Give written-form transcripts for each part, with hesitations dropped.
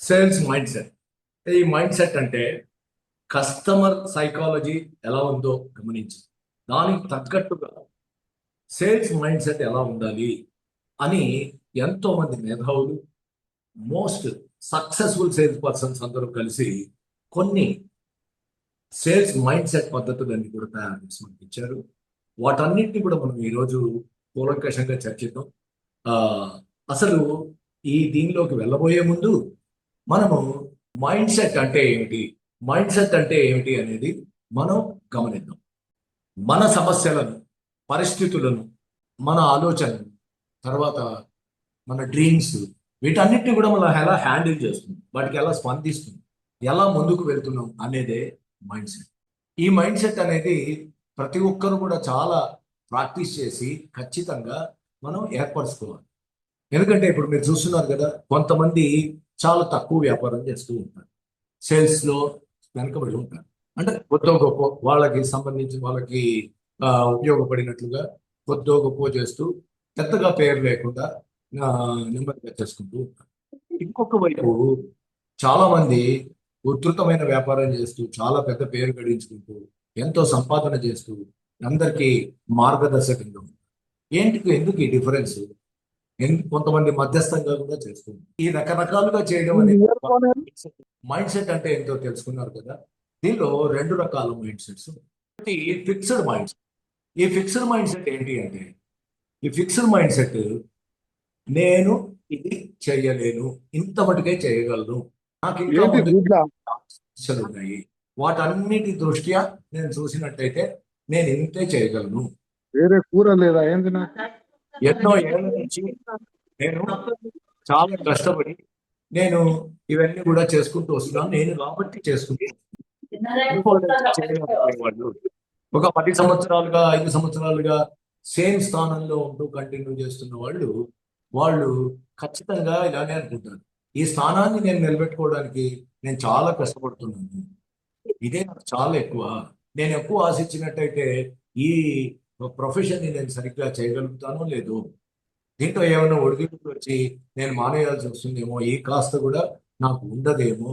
Sales mind set. ఈ mind set అంటే customer psychology ఎలా ఉందో గమనించి దానికి తగ్గట్టుగా సేల్స్ మైండ్ సెట్ ఎలా ఉండాలి అని ఎంతో మంది మేధావులు, మోస్ట్ సక్సెస్ఫుల్ సేల్స్ పర్సన్స్ అందరూ కలిసి కొన్ని సేల్స్ మైండ్ సెట్ పద్ధతులన్నీ కూడా తయారు చేసి మనకి ఇచ్చారు. వాటన్నిటిని కూడా మనం ఈరోజు కూలంకషంగా చర్చిద్దాం. ఆ, అసలు దీనిలోకి వెళ్ళబోయే ముందు మనము మైండ్ సెట్ అంటే ఏమిటి అనేది మనం గమనిద్దాం. మన సమస్యలను, పరిస్థితులను, మన ఆలోచనలు, తర్వాత మన డ్రీమ్స్, వీటన్నిటిని కూడా మనం ఎలా హ్యాండిల్ చేస్తున్నాం, వాటికి ఎలా స్పందిస్తున్నాం, ఎలా ముందుకు వెళ్తున్నాం అనేదే మైండ్ సెట్. ఈ మైండ్ సెట్ అనేది ప్రతి ఒక్కరు కూడా చాలా ప్రాక్టీస్ చేసి ఖచ్చితంగా మనం ఏర్పరచుకోవాలి. ఎందుకంటే ఇప్పుడు మీరు చూస్తున్నారు కదా, కొంతమంది చాలా తక్కువ వ్యాపారం చేస్తూ ఉంటారు, సేల్స్ లో వెనకబడి ఉంటారు. అంటే కొద్దో గొప్ప వాళ్ళకి సంబంధించి వాళ్ళకి ఉపయోగపడినట్లుగా కొద్దో గొప్ప చేస్తూ పెద్దగా పేరు లేకుండా నెమ్మదిగా చేసుకుంటూ ఉంటారు. ఇంకొక వైపు చాలా మంది ఉధృతమైన వ్యాపారం చేస్తూ చాలా పెద్ద పేరు గడించుకుంటూ ఎంతో సంపాదన చేస్తూ అందరికీ మార్గదర్శకంగా ఉంటారు. ఎందుకు ఈ డిఫరెన్స్? కొంతమంది మధ్యస్థంగా కూడా చేస్తుంది. ఈ రకరకాలుగా చేయడం అనేది మైండ్ సెట్ అంటే ఏంటో తెలుసుకున్నారు కదా. దీనిలో రెండు రకాల మైండ్ సెట్స్. ఒకటి ఫిక్స్డ్ మైండ్ సెట్. ఈ ఫిక్స్డ్ మైండ్ సెట్ ఏంటి అంటే, ఈ ఫిక్స్డ్ మైండ్ సెట్ నేను ఇది చేయలేను, ఇంత మటుకే చేయగలను, నాకు ఇంకా సమస్యలు ఉన్నాయి, వాటన్నిటి దృష్ట్యా నేను చూసినట్టయితే నేను ఇంతే చేయగలను. వేరే కూర లేదా ఏంది? ఎన్నో ఏళ్ళ నుంచి నేను చాలా కష్టపడి నేను ఇవన్నీ కూడా చేసుకుంటూ వస్తున్నాను, నేను కాబట్టి చేసుకుంటాను. ఒక 10 సంవత్సరాలుగా 5 సంవత్సరాలుగా సేమ్ స్థానంలో ఉంటూ కంటిన్యూ చేస్తున్న వాళ్ళు ఖచ్చితంగా ఇలానే అనుకుంటారు, ఈ స్థానాన్ని నేను నిలబెట్టుకోవడానికి నేను చాలా కష్టపడుతున్నాను, ఇదే నాకు చాలా ఎక్కువ, నేను ఎక్కువ ఆశించినట్టయితే ఈ ప్రొఫెషన్ ని నేను సరిగ్గా చేయగలుగుతానో లేదో, దీంట్లో ఏమైనా ఒడిదుడుకులు వచ్చి నేను మానేయాల్సి వస్తుందేమో, ఈ కాస్త కూడా నాకు ఉండదేమో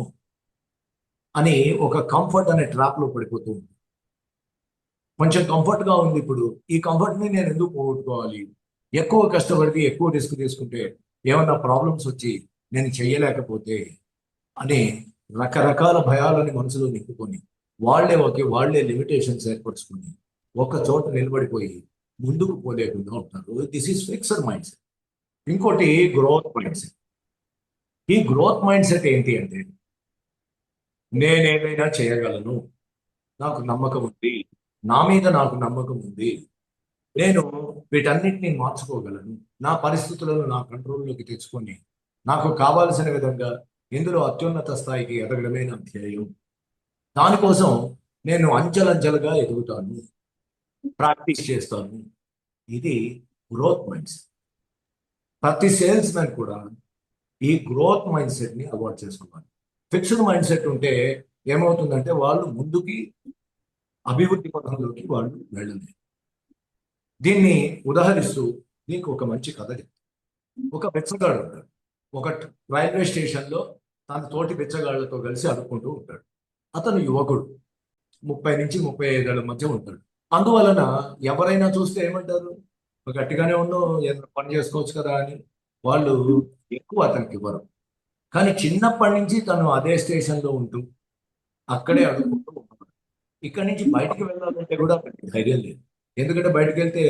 అని ఒక కంఫర్ట్ అనే ట్రాప్ లో పడిపోతూ ఉంది. కొంచెం కంఫర్ట్ గా ఉంది ఇప్పుడు, ఈ కంఫర్ట్ ని నేను ఎందుకు పోగొట్టుకోవాలి, ఎక్కువ కష్టపడితే ఎక్కువ రిస్క్ తీసుకుంటే ఏమన్నా ప్రాబ్లమ్స్ వచ్చి నేను చెయ్యలేకపోతే అని రకరకాల భయాలని మనసులో నింపుకొని వాళ్ళే లిమిటేషన్స్ ఏర్పరచుకొని ఒక చోట నిలబడిపోయి ముందుకు పోలేకుండా ఉంటారు. This is fixed mind set. ఇంకోటి గ్రోత్ మైండ్ సెట్. ఈ గ్రోత్ మైండ్ సెట్ ఏంటి అంటే, నేనేదైనా చేయగలను, నాకు నమ్మకం ఉంది, నా మీద నాకు నమ్మకం ఉంది, నేను వీటన్నిటిని మార్చుకోగలను, నా పరిస్థితులను నా కంట్రోల్లోకి తెచ్చుకొని నాకు కావాల్సిన విధంగా ఇందులో అత్యున్నత స్థాయికి ఎదగడమే నా ధ్యేయం, దానికోసం నేను అంచెలంచెలుగా ఎదుగుతాను, ప్రాక్టీస్ చేస్తాను. ఇది గ్రోత్ మైండ్ సెట్. ప్రతి సేల్స్ మ్యాన్ కూడా ఈ గ్రోత్ మైండ్ సెట్ ని అలవాటు చేసుకోవాలి. ఫిక్స్డ్ మైండ్ సెట్ ఉంటే ఏమవుతుందంటే వాళ్ళు ముందుకి అభివృద్ధి పథంలోకి వాళ్ళు వెళ్ళలేదు. దీన్ని ఉదాహరిస్తూ నీకు ఒక మంచి కథ చెప్తాను. ఒక బెచ్చగాడు ఉంటాడు, ఒక రైల్వే స్టేషన్ లో తన తోటి బెచ్చగాళ్లతో కలిసి ఆడుకుంటూ ఉంటాడు. అతను యువకుడు, 30 నుంచి 35 ఏళ్ల మధ్య ఉంటాడు. అందువలన ఎవరైనా చూస్తే ఏమంటారు, గట్టిగానే ఉన్నావు, ఏదైనా పని చేసుకోవచ్చు కదా అని వాళ్ళు ఎక్కువ అతనికి ఇవ్వరు. కానీ చిన్నప్పటి నుంచి తను అదే స్టేషన్లో ఉంటూ అక్కడే అడుగుకుంటూ ఉంటాడు. ఇక్కడి నుంచి బయటికి వెళ్ళాలంటే కూడా అతనికి ధైర్యం లేదు. ఎందుకంటే బయటకు వెళ్తే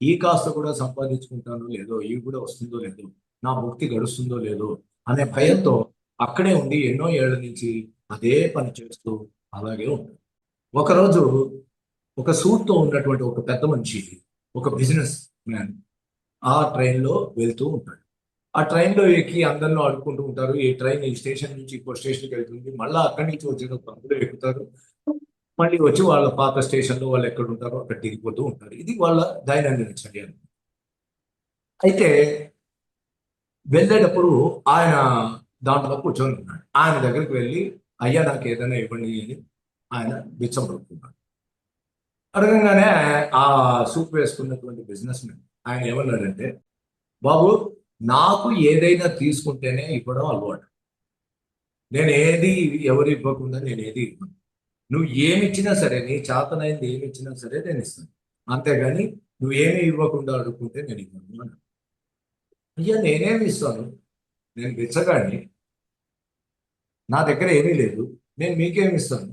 ఈ కాస్త కూడా సంపాదించుకుంటానో లేదో, ఇవి కూడా వస్తుందో లేదో, నా ముక్తి గడుస్తుందో లేదో అనే భయంతో అక్కడే ఉండి ఎన్నో ఏళ్ల నుంచి అదే పని చేస్తూ అలాగే ఉంటాడు. ఒకరోజు ఒక సూట్తో ఉన్నటువంటి ఒక పెద్ద మనిషి, ఒక బిజినెస్ మ్యాన్ ఆ ట్రైన్లో వెళ్తూ ఉంటాడు. ఆ ట్రైన్లో ఎక్కి అందరిలో ఆడుకుంటూ ఉంటారు. ఈ ట్రైన్ ఈ స్టేషన్ నుంచి ఇంకో స్టేషన్కి వెళ్తుంది, మళ్ళీ అక్కడి నుంచి వచ్చిన అందులో ఎక్కుతారు, మళ్ళీ వచ్చి వాళ్ళ పాత స్టేషన్లో వాళ్ళు ఎక్కడ ఉంటారో అక్కడ దిగిపోతూ ఉంటారు. ఇది వాళ్ళ దైనందిన చర్య. అయితే వెళ్ళేటప్పుడు ఆయన దాంట్లో కూర్చొని ఉన్నాడు. ఆయన దగ్గరికి వెళ్ళి, అయ్యా నాకు ఏదైనా ఇవ్వండి అని ఆయన బిచ్చం పడుతున్నాడు. అడగంగానే ఆ సూట్ వేసుకున్నటువంటి బిజినెస్ మ్యాన్ ఆయన ఏమన్నాడంటే, బాబు నాకు ఏదైనా తీసుకుంటేనే ఇవ్వడం అలవాటు, నేను ఏది ఎవరు ఇవ్వకుండా నేను ఏది ఇవ్వను. నువ్వు ఏమి ఇచ్చినా సరే, నీ చేతనైంది ఏమి ఇచ్చినా సరే నేను ఇస్తాను. అంతేగాని నువ్వు ఏమి ఇవ్వకుండా అడుగుకుంటే నేను ఇవ్వను అన్నాడు. అయ్యా నేనేమి ఇస్తాను, నేను బిచ్చగాడిని, నా దగ్గర ఏమీ లేదు, నేను మీకేమి ఇస్తాను,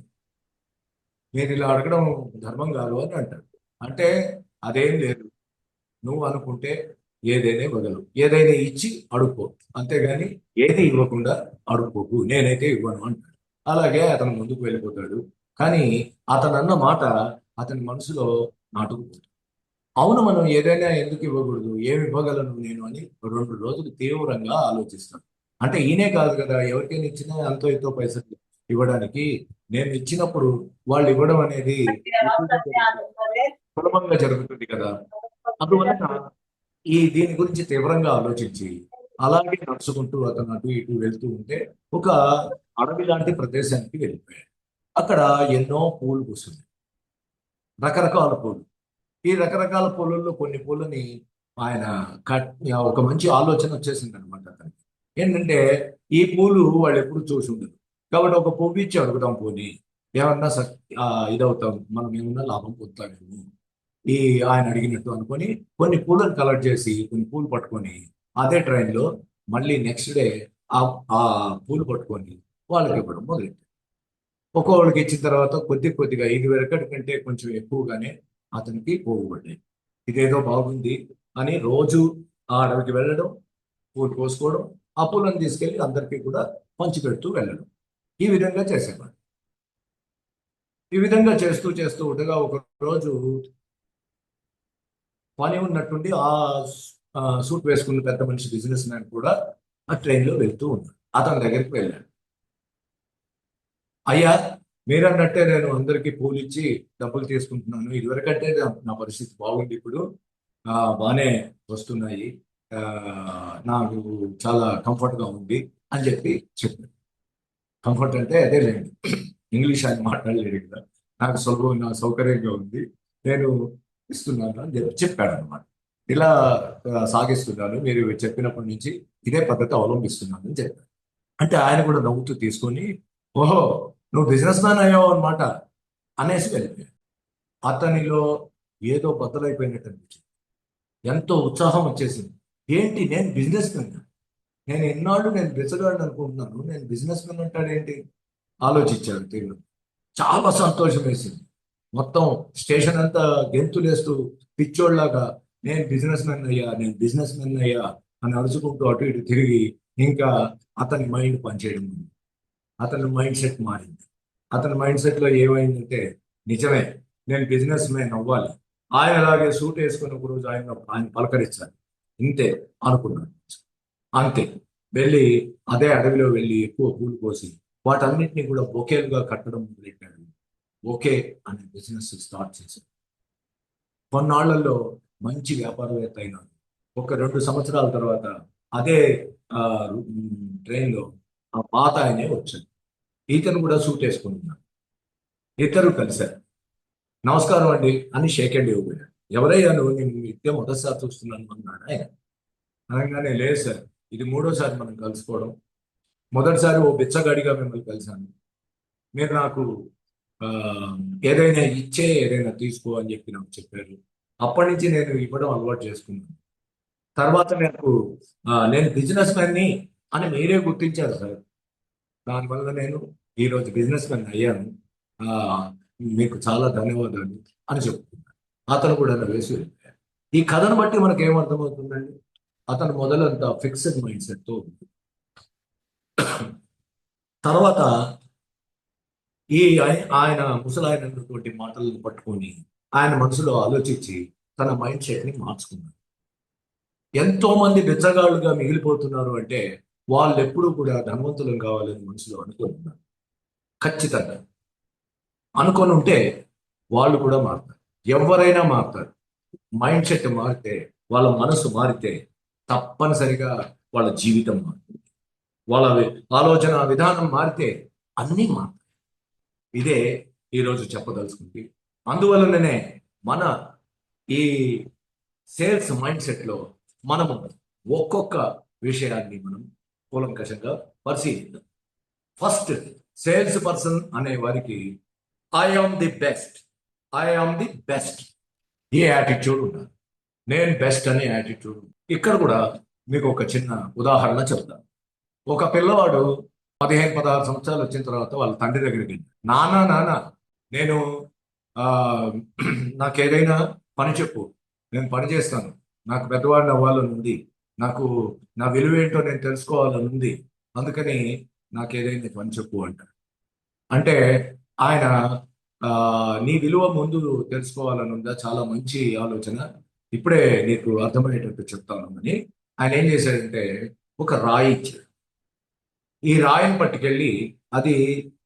మీరు ఇలా అడగడం ధర్మం కాదు అని అంటాడు. అంటే అదేం లేదు, నువ్వు అనుకుంటే ఏదైనా ఇవ్వగలవు, ఏదైనా ఇచ్చి అడుక్కో, అంతేగాని ఏది ఇవ్వకుండా అడుక్కోకు, నేనైతే ఇవ్వను అంటాడు. అలాగే అతను ముందుకు వెళ్ళిపోతాడు. కానీ అతను అన్న మాట అతని మనసులో నాటుకుపోతుంది. అవును, మనం ఏదైనా ఎందుకు ఇవ్వకూడదు, ఏమి ఇవ్వగలను నేను అని 2 రోజులు తీవ్రంగా ఆలోచిస్తాను. అంటే ఈయనే కాదు కదా, ఎవరికైనా ఇచ్చినా అంతో ఎంతో పైసలు ఇవ్వడానికి, నేను ఇచ్చినప్పుడు వాళ్ళు ఇవ్వడం అనేది ఈజీగా జరుగుతుంది, సులభంగా జరుగుతుంది కదా. అందువలన దీని గురించి తీవ్రంగా ఆలోచించి అలాగే నడుచుకుంటూ అతను అటు ఇటు వెళ్తూ ఉంటే ఒక అడవి లాంటి ప్రదేశానికి వెళ్ళిపోయాడు. అక్కడ ఎన్నో పూలు పూస్తుంది, రకరకాల పూలు. ఈ రకరకాల పూలల్లో కొన్ని పూలని ఆయన కట్ ఒక మంచి ఆలోచన వచ్చేసింది అనమాట అతనికి. ఏంటంటే ఈ పూలు వాళ్ళు ఎప్పుడు చూసి ఉండదు, కాబట్టి ఒక పువ్వు ఇచ్చి అడుగుదాం, పోనీ ఏమన్నా ఇదవుతాం, మనం ఏమన్నా లాభం పొందుతామేమో ఈ ఆయన అడిగినట్టు అనుకొని కొన్ని పూలను కలెక్ట్ చేసి కొన్ని పూలు పట్టుకొని అదే ట్రైన్లో మళ్ళీ నెక్స్ట్ డే ఆ ఆ పూలు పట్టుకొని వాళ్ళకి ఇవ్వడం మొదలెట్టారు. ఒక్కొక్కడికి ఇచ్చిన తర్వాత కొద్ది కొద్దిగా 5 వెరకటి కంటే కొంచెం ఎక్కువగానే అతనికి పోగుపడ్డాయి. ఇదేదో బాగుంది అని రోజు ఆ అడవికి వెళ్ళడం, పూలు కోసుకోవడం, ఆ పూలను తీసుకెళ్లి అందరికీ కూడా పంచిపెడుతూ వెళ్ళడం, ఈ విధంగా చేసేవాడు. ఈ విధంగా చేస్తూ చేస్తూ ఉండగా ఒక రోజు పని ఉన్నట్టుండి సూట్ వేసుకున్న పెద్ద మనిషి బిజినెస్ మ్యాన్ కూడా ఆ ట్రైన్లో వెళ్తూ ఉన్నాడు. అతని దగ్గరికి వెళ్ళాడు. అయ్యా, మీరన్నట్టే నేను అందరికీ పూలు ఇచ్చి డబ్బులు తీసుకుంటున్నాను. ఇదివరకంటే నా పరిస్థితి బాగుంది, ఇప్పుడు బాగానే వస్తున్నాయి, ఆ, నాకు చాలా కంఫర్ట్గా ఉంది అని చెప్పి చెప్పాడు. కంఫర్ట్ అంటే అదేలేండి, ఇంగ్లీష్ ఆయన మాట్లాడలేడు కదా, నాకు నా సౌకర్యంగా ఉంది, నేను ఇస్తున్నాను అని చెప్పాడు అనమాట. ఇలా సాగిస్తున్నాను, మీరు చెప్పినప్పటి నుంచి ఇదే పద్ధతి అవలంబిస్తున్నాను అని చెప్పాడు. అంటే ఆయన కూడా నవ్వుతూ తీసుకొని, ఓహో, నువ్వు బిజినెస్ మ్యాన్ అయ్యావు అనమాట అనేసి వెళ్ళిపోయాడు. అతనిలో ఏదో బద్దలైపోయినట్టు అనిపించింది, ఎంతో ఉత్సాహం వచ్చేసింది. ఏంటి, నేను బిజినెస్ మ్యాన్, నేను ఎన్నాళ్ళు నేను బిచ్చగాడిని అనుకుంటున్నాను, నేను బిజినెస్ మ్యాన్ అంటాడేంటి, ఆలోచించాడు తీరు. చాలా సంతోషం వేసింది. మొత్తం స్టేషన్ అంతా గెంతులేస్తూ పిచ్చోళ్ళలాగా నేను బిజినెస్ మ్యాన్ అయ్యా, నేను బిజినెస్ మ్యాన్ అయ్యా అని అరుచుకుంటూ అటు ఇటు తిరిగి ఇంకా అతని మైండ్ పనిచేయడం ఉంది. అతని మైండ్ సెట్ మారింది. అతని మైండ్ సెట్ లో ఏమైందంటే, నిజమే, నేను బిజినెస్ మ్యాన్ అవ్వాలి, ఆయన అలాగే సూట్ వేసుకుని ఒక రోజు ఆయన ఆయన పలకరించాలి, ఇంతే అనుకున్నాను. అంతే, వెళ్ళి అదే అడవిలో వెళ్ళి ఎక్కువ పూలు కోసి వాటన్నిటిని కూడా బొకేలుగా కట్టడం మొదలెట్టాడు. ఓకే అనే బిజినెస్ స్టార్ట్ చేశాడు. కొన్నాళ్లలో మంచి వ్యాపారవేత్త అయినాడు. ఒక 2 సంవత్సరాల తర్వాత అదే ఆ, ట్రైన్లో ఆ పాత ఆయనే వచ్చాడు. ఇతను కూడా సూట్ వేసుకుని ఉన్నాడు. ఇద్దరు కలిశారు. నమస్కారం అండి అని షేక్ హ్యాండ్ ఇవ్వబోయాడు. ఎవరయ్యా నువ్వు, నేను ఇదే మొదటిసారి చూస్తున్నాను అన్నాడు ఆయన. అనగానే, లేదు సార్, ఇది 3వ సారి మనం కలుసుకోవడం, మొదటిసారి ఓ బిచ్చగాడిగా మిమ్మల్ని కలిశాను, మీరు నాకు ఆ, ఏదైనా ఇచ్చే ఏదైనా తీసుకో అని చెప్పి నాకు చెప్పారు. అప్పటి నుంచి నేను ఇవ్వడం అలవాటు చేసుకున్నాను. తర్వాత నేను బిజినెస్ మ్యాన్ని అని మీరే గుర్తించారు సార్, దానివల్ల నేను ఈరోజు బిజినెస్ మ్యాన్ అయ్యాను, ఆ, మీకు చాలా ధన్యవాదాలు అని చెప్తున్నాను. అతను కూడా వేసి వెళ్ళిపోయారు. ఈ కథను బట్టి మనకు ఏమర్థమవుతుందండి, అతను మొదలంతా ఫిక్స్డ్ మైండ్ సెట్తో ఉంది. తర్వాత ఆయన ముసలాయనటువంటి మాటలను పట్టుకొని ఆయన మనసులో ఆలోచించి తన మైండ్ సెట్ ని మార్చుకున్నాడు. ఎంతో మంది బిచ్చగాళ్ళుగా మిగిలిపోతున్నారు అంటే వాళ్ళు ఎప్పుడూ కూడా ధనవంతులం కావాలని మనసులో అనుకుంటున్నారు. ఖచ్చితంగా అనుకొని ఉంటే వాళ్ళు కూడా మారుతారు, ఎవరైనా మారుతారు. మైండ్ సెట్ మారితే, వాళ్ళ మనసు మారితే తప్పనిసరిగా వాళ్ళ జీవితం మారుతుంది. వాళ్ళ ఆలోచన విధానం మారితే అన్నీ మారుతాయి. ఇదే ఈరోజు చెప్పదలుచుకుంది. అందువలననే మన ఈ సేల్స్ మైండ్ సెట్లో మనము ఒక్కొక్క విషయాన్ని మనం కూలంకషంగా పరిశీలిద్దాం. ఫస్ట్ సేల్స్ పర్సన్ అనే వారికి I am the best, I am the best ఈ యాటిట్యూడ్ ఉండాలి. నేను బెస్ట్ అనే యాటిట్యూడ్. ఇక్కడ కూడా మీకు ఒక చిన్న ఉదాహరణ చెప్తాను. ఒక పిల్లవాడు 15-16 సంవత్సరాలు వచ్చిన తర్వాత వాళ్ళ తండ్రి దగ్గరికి వెళ్ళి, నాన్న నాన్న నేను ఆ, నాకు ఏదైనా పని చెప్పు, నేను పని చేస్తాను, నాకు పెద్దవాడిని అవ్వాలని ఉంది, నాకు నా విలువ ఏంటో నేను తెలుసుకోవాలని ఉంది, అందుకని నాకు ఏదైనా పని చెప్పు అంటారు. అంటే ఆయన ఆ, నీ విలువ ముందు తెలుసుకోవాలని ఉందా, చాలా మంచి ఆలోచన, ఇప్పుడే నీకు అర్థమయ్యేటట్టు చెప్తాను అని ఆయన ఏం చేశాడంటే ఒక రాయి ఇచ్చాడు. ఈ రాయిని పట్టుకెళ్ళి, అది